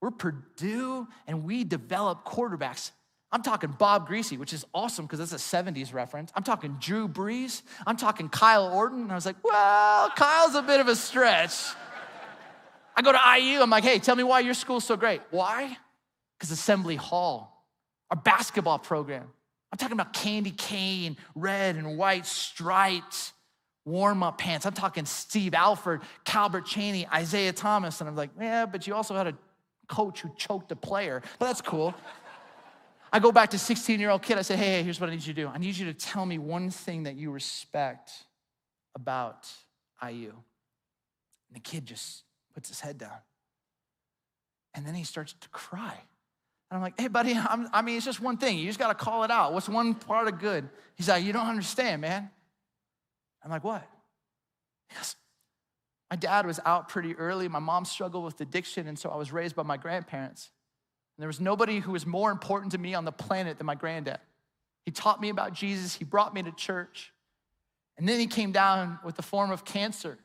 We're Purdue and we develop quarterbacks. I'm talking Bob Greasy, which is awesome because that's a 70s reference. I'm talking Drew Brees. I'm talking Kyle Orton. And I was like, well, Kyle's a bit of a stretch. I go to IU. I'm like, hey, tell me why your school's so great. Why? Because Assembly Hall, our basketball program. I'm talking about candy cane, red and white stripes, warm-up pants. I'm talking Steve Alford, Calbert Chaney, Isaiah Thomas. And I'm like, yeah, but you also had a coach who choked a player. But that's cool. I go back to 16-year-old kid. I say, hey, here's what I need you to do. I need you to tell me one thing that you respect about IU. And the kid just puts his head down. And then he starts to cry. And I'm like, hey, buddy, it's just one thing. You just got to call it out. What's one part of good? He's like, you don't understand, man. I'm like, what? He goes, my dad was out pretty early. My mom struggled with addiction, and so I was raised by my grandparents. And there was nobody who was more important to me on the planet than my granddad. He taught me about Jesus. He brought me to church. And then he came down with a form of cancer.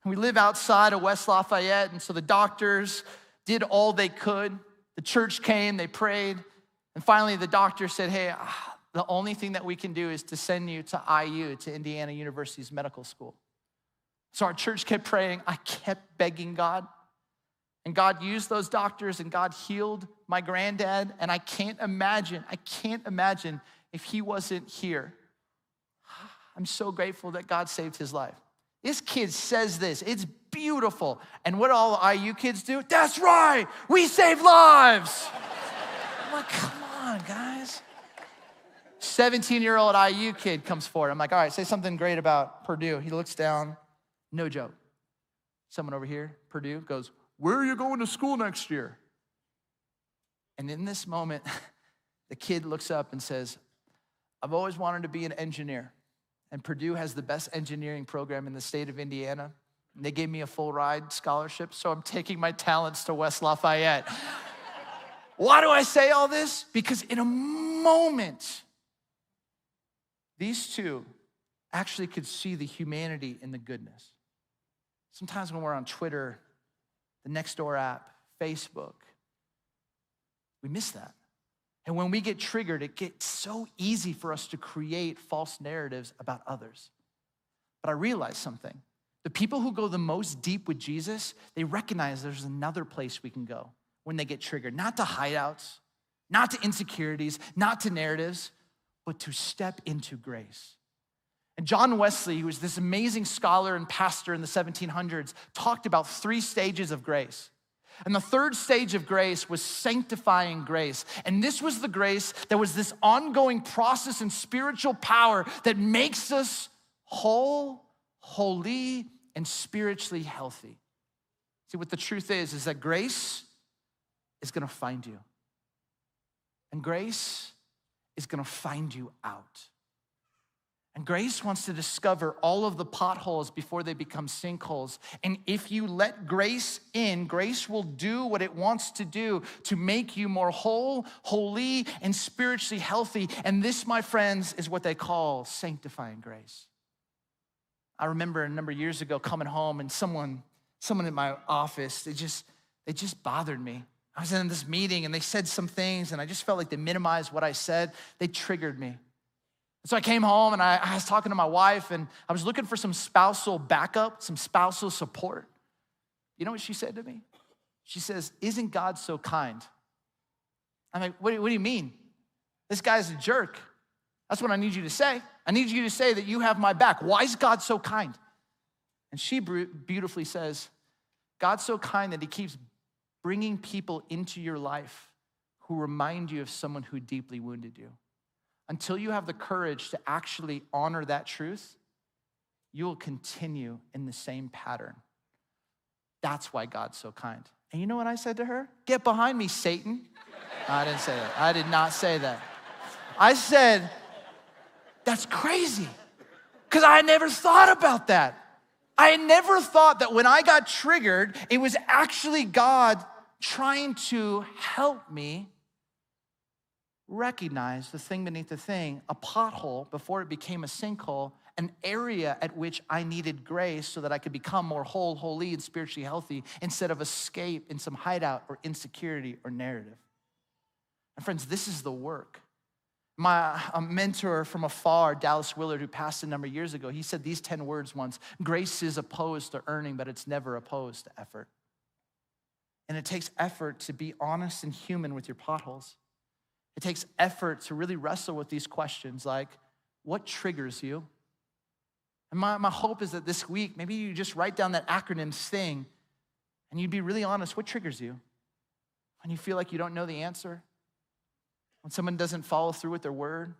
And we live outside of West Lafayette, and so the doctors did all they could. The church came, they prayed, and finally the doctor said, hey, the only thing that we can do is to send you to IU, to Indiana University's medical school. So our church kept praying. I kept begging God. And God used those doctors and God healed my granddad. And I can't imagine if he wasn't here. I'm so grateful that God saved his life. This kid says this. It's beautiful. And what all IU kids do? That's right. We save lives. I'm like, come on, guys. 17-year-old IU kid comes forward. I'm like, all right, say something great about Purdue. He looks down. No joke. Someone over here, Purdue, goes, where are you going to school next year? And in this moment, the kid looks up and says, I've always wanted to be an engineer. And Purdue has the best engineering program in the state of Indiana. And they gave me a full ride scholarship, so I'm taking my talents to West Lafayette. Why do I say all this? Because in a moment, these two actually could see the humanity in the goodness. Sometimes when we're on Twitter, the Nextdoor app, Facebook, we miss that. And when we get triggered, it gets so easy for us to create false narratives about others. But I realized something. The people who go the most deep with Jesus, they recognize there's another place we can go when they get triggered. Not to hideouts, not to insecurities, not to narratives, but to step into grace. And John Wesley, who was this amazing scholar and pastor in the 1700s, talked about 3 stages of grace. And the third stage of grace was sanctifying grace. And this was the grace that was this ongoing process and spiritual power that makes us whole, holy, and spiritually healthy. See, what the truth is that grace is gonna find you. And grace is gonna find you out. And grace wants to discover all of the potholes before they become sinkholes. And if you let grace in, grace will do what it wants to do to make you more whole, holy, and spiritually healthy. And this, my friends, is what they call sanctifying grace. I remember a number of years ago coming home and someone in my office, they just bothered me. I was in this meeting and they said some things and I just felt like they minimized what I said. They triggered me. So I came home and I was talking to my wife and I was looking for some spousal backup, some spousal support. You know what she said to me? She says, isn't God so kind? I'm like, what do you mean? This guy's a jerk. That's what I need you to say. I need you to say that you have my back. Why is God so kind? And she beautifully says, God's so kind that he keeps bringing people into your life who remind you of someone who deeply wounded you. Until you have the courage to actually honor that truth, you will continue in the same pattern. That's why God's so kind. And you know what I said to her? Get behind me, Satan. No, I didn't say that. I did not say that. I said, that's crazy. Because I never thought about that. I had never thought that when I got triggered, it was actually God trying to help me recognize the thing beneath the thing, a pothole before it became a sinkhole, an area at which I needed grace so that I could become more whole, holy, and spiritually healthy instead of escape in some hideout or insecurity or narrative. And friends, this is the work. A mentor from afar, Dallas Willard, who passed a number of years ago, he said these 10 words once: grace is opposed to earning, but it's never opposed to effort. And it takes effort to be honest and human with your potholes. It takes effort to really wrestle with these questions like, what triggers you? And my hope is that this week, maybe you just write down that acronym STING and you'd be really honest. What triggers you? When you feel like you don't know the answer? When someone doesn't follow through with their word?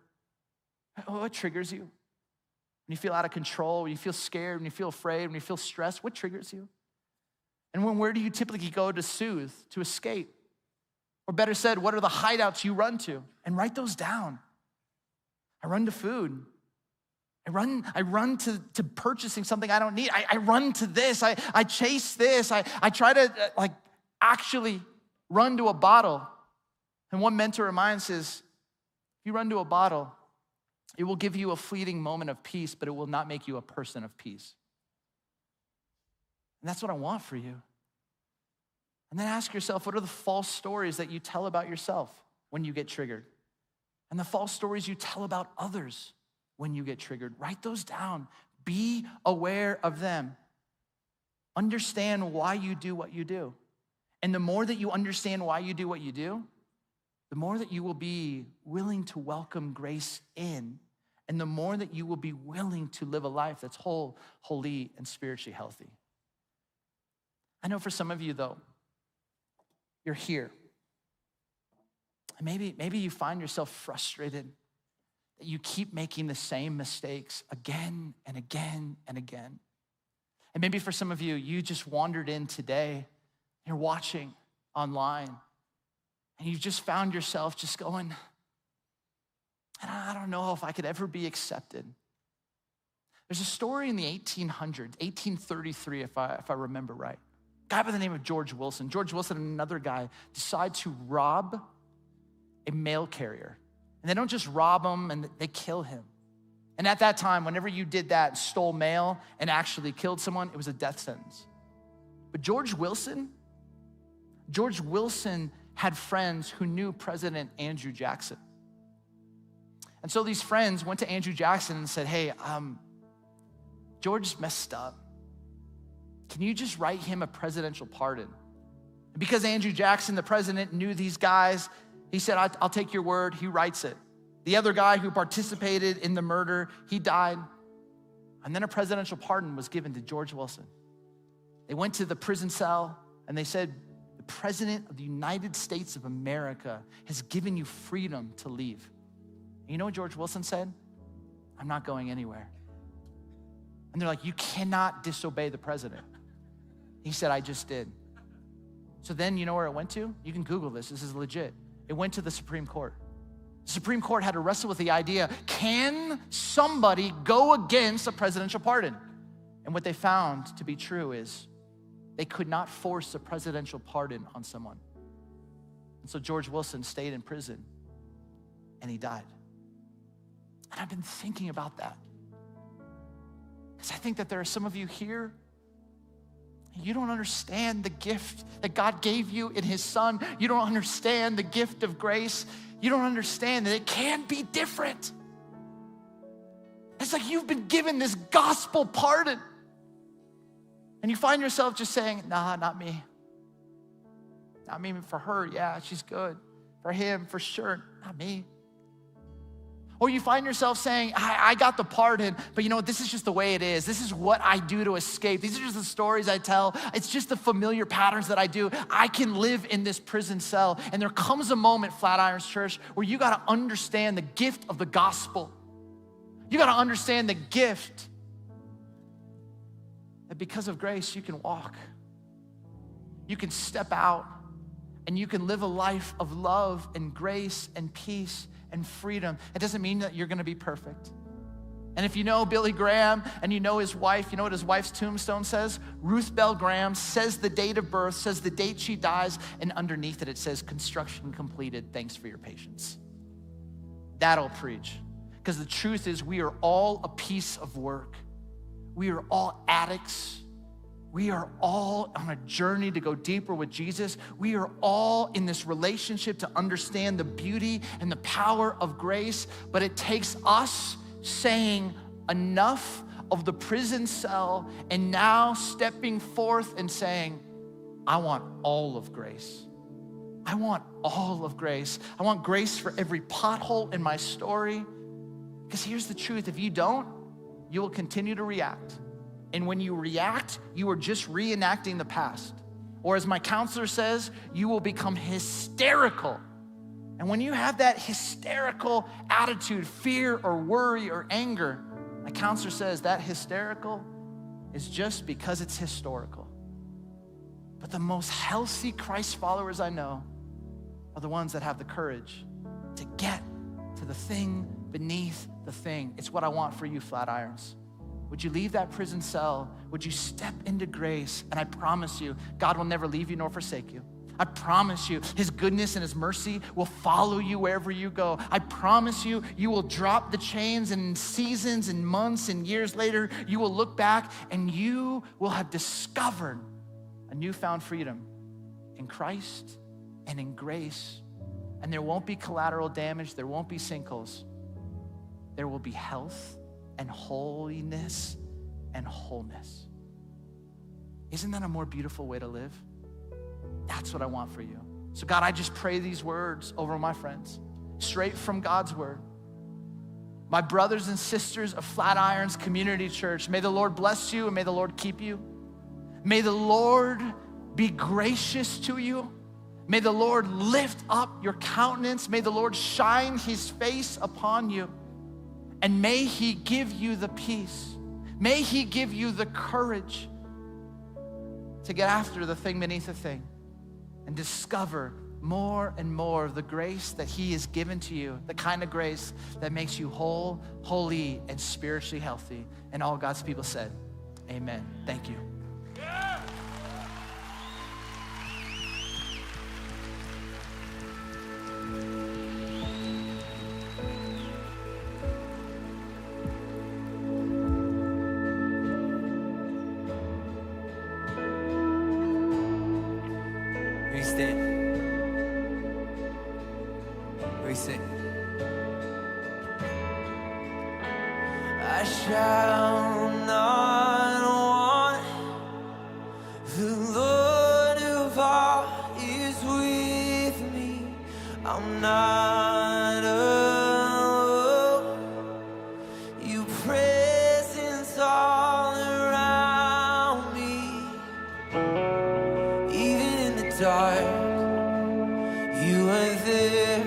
What triggers you? When you feel out of control, when you feel scared, when you feel afraid, when you feel stressed, what triggers you? And where do you typically go to soothe, to escape? Or better said, what are the hideouts you run to? And write those down. I run to food. I run to purchasing something I don't need. I run to this. I chase this. I try to actually run to a bottle. And one mentor of mine says, if you run to a bottle, it will give you a fleeting moment of peace, but it will not make you a person of peace. And that's what I want for you. And then ask yourself, what are the false stories that you tell about yourself when you get triggered? And the false stories you tell about others when you get triggered. Write those down. Be aware of them. Understand why you do what you do. And the more that you understand why you do what you do, the more that you will be willing to welcome grace in, and the more that you will be willing to live a life that's whole, holy, and spiritually healthy. I know for some of you, though, you're here. And maybe you find yourself frustrated that you keep making the same mistakes again and again and again. And maybe for some of you, you just wandered in today, you're watching online, and you've just found yourself just going, I don't know if I could ever be accepted. There's a story in the 1800s, 1833, if I remember right. A guy by the name of George Wilson. George Wilson and another guy decide to rob a mail carrier. And they don't just rob him, and they kill him. And at that time, whenever you did that, stole mail and actually killed someone, it was a death sentence. But George Wilson had friends who knew President Andrew Jackson. And so these friends went to Andrew Jackson and said, hey, George's messed up. Can you just write him a presidential pardon? And because Andrew Jackson, the president, knew these guys, he said, I'll take your word. He writes it. The other guy who participated in the murder, he died. And then a presidential pardon was given to George Wilson. They went to the prison cell and they said, the President of the United States of America has given you freedom to leave. And you know what George Wilson said? I'm not going anywhere. And they're like, you cannot disobey the president. He said, I just did. So then you know where it went to? You can Google this. This is legit. It went to the Supreme Court. The Supreme Court had to wrestle with the idea, can somebody go against a presidential pardon? And what they found to be true is they could not force a presidential pardon on someone. And so George Wilson stayed in prison and he died. And I've been thinking about that because I think that there are some of you here, you don't understand the gift that God gave you in his son. You don't understand the gift of grace. You don't understand that it can be different. It's like you've been given this gospel pardon. And you find yourself just saying, nah, not me. I mean, for her, yeah, she's good. For him, for sure, not me. Or you find yourself saying, I got the pardon, but you know what, this is just the way it is. This is what I do to escape. These are just the stories I tell. It's just the familiar patterns that I do. I can live in this prison cell. And there comes a moment, Flatirons Church, where you gotta understand the gift of the gospel. You gotta understand the gift that because of grace, you can walk. You can step out and you can live a life of love and grace and peace and freedom. It doesn't mean that you're gonna be perfect. And if you know Billy Graham and you know his wife, you know what his wife's tombstone says? Ruth Bell Graham says the date of birth, says the date she dies, and underneath it says, construction completed, thanks for your patience. That'll preach. Because the truth is we are all a piece of work. We are all addicts. We are all on a journey to go deeper with Jesus. We are all in this relationship to understand the beauty and the power of grace, but it takes us saying enough of the prison cell and now stepping forth and saying, I want all of grace. I want all of grace. I want grace for every pothole in my story. Because here's the truth, if you don't, you will continue to react. And when you react, you are just reenacting the past. Or as my counselor says, you will become hysterical. And when you have that hysterical attitude, fear or worry or anger, my counselor says that hysterical is just because it's historical. But the most healthy Christ followers I know are the ones that have the courage to get to the thing beneath the thing. It's what I want for you, Flatirons. Would you leave that prison cell? Would you step into grace? And I promise you, God will never leave you nor forsake you. I promise you, his goodness and his mercy will follow you wherever you go. I promise you, you will drop the chains, and in seasons and months and years later, you will look back and you will have discovered a newfound freedom in Christ and in grace. And there won't be collateral damage. There won't be sinkholes. There will be health and holiness and wholeness. Isn't that a more beautiful way to live? That's what I want for you. So God, I just pray these words over my friends, straight from God's word. My brothers and sisters of Flatirons Community Church, may the Lord bless you and may the Lord keep you. May the Lord be gracious to you. May the Lord lift up your countenance. May the Lord shine his face upon you. And may he give you the peace. May he give you the courage to get after the thing beneath the thing and discover more and more of the grace that he has given to you, the kind of grace that makes you whole, holy, and spiritually healthy. And all God's people said, amen. Thank you. We stand. We sing. I shall not want. The Lord of all is with me. I'm not alone. Your presence all around me. Even in the dark, you are there,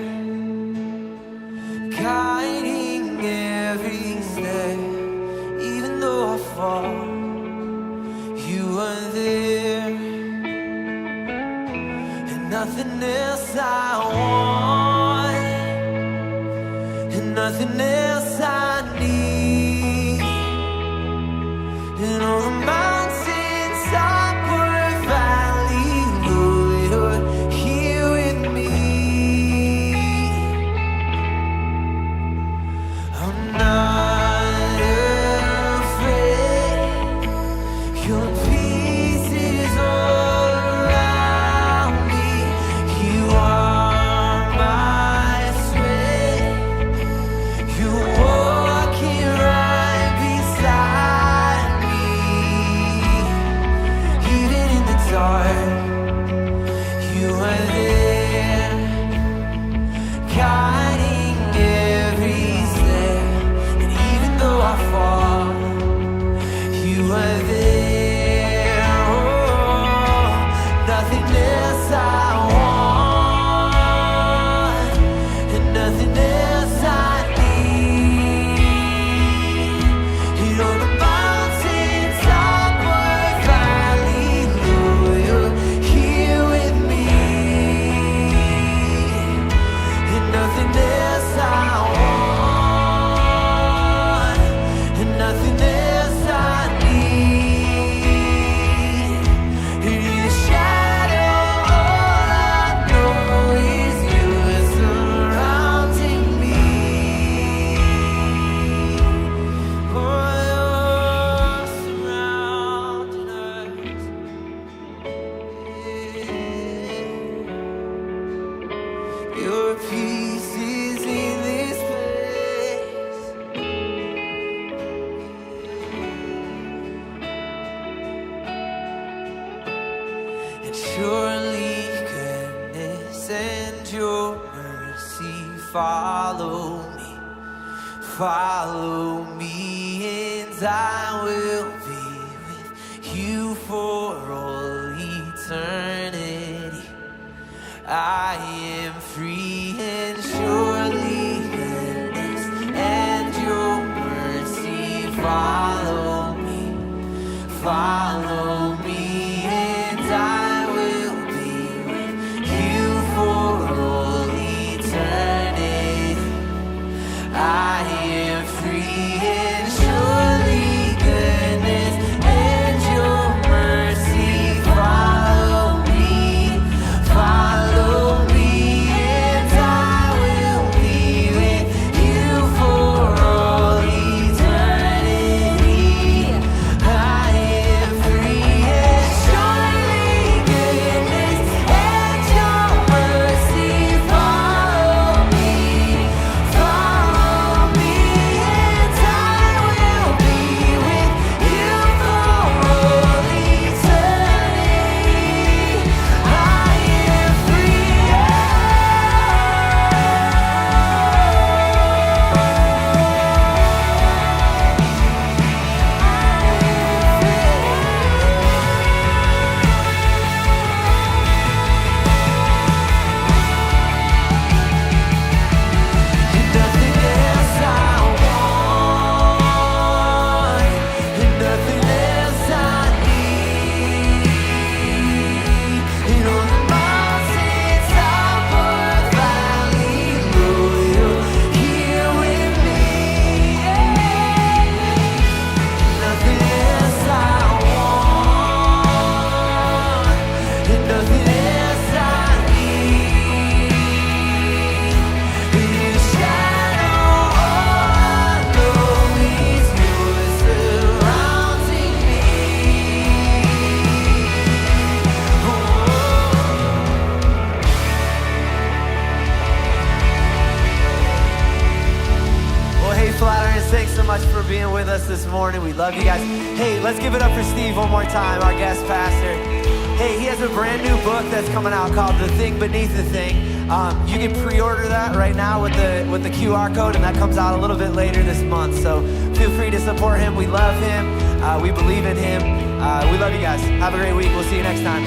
guiding every step. Even though I fall, you are there, and nothing else I want, and nothing else I need, and all the mountains top or valley, Lord, you're here with me. I'm not afraid. Your peace is all around me. You are my strength. You're walking right beside me. Even in the dark, you are there, guiding every step. And even though I fall, you are there. Oh, nothing else I want, and nothing else I need. You know the mountains top or valley, Lord, you're here with me. And nothing else I want, and nothing else I need. In your shadow, all I know is you are surrounding me. Oh, you're surrounding us. Your peace is in this place. And surely goodness and your mercy follow me, and I will be with you for all eternity. I am free, and surely goodness and your mercy follow me, and I will be with you for all eternity. I am free, and surely goodness and your mercy follow me, and I so much for being with us this morning. We love you guys. Hey, let's give it up for Steve one more time, our guest pastor. Hey, he has a brand new book that's coming out called The Thing Beneath the Thing. You can pre-order that right now with the QR code, and that comes out a little bit later this month. So feel free to support him. We love him. We believe in him. We love you guys. Have a great week. We'll see you next time.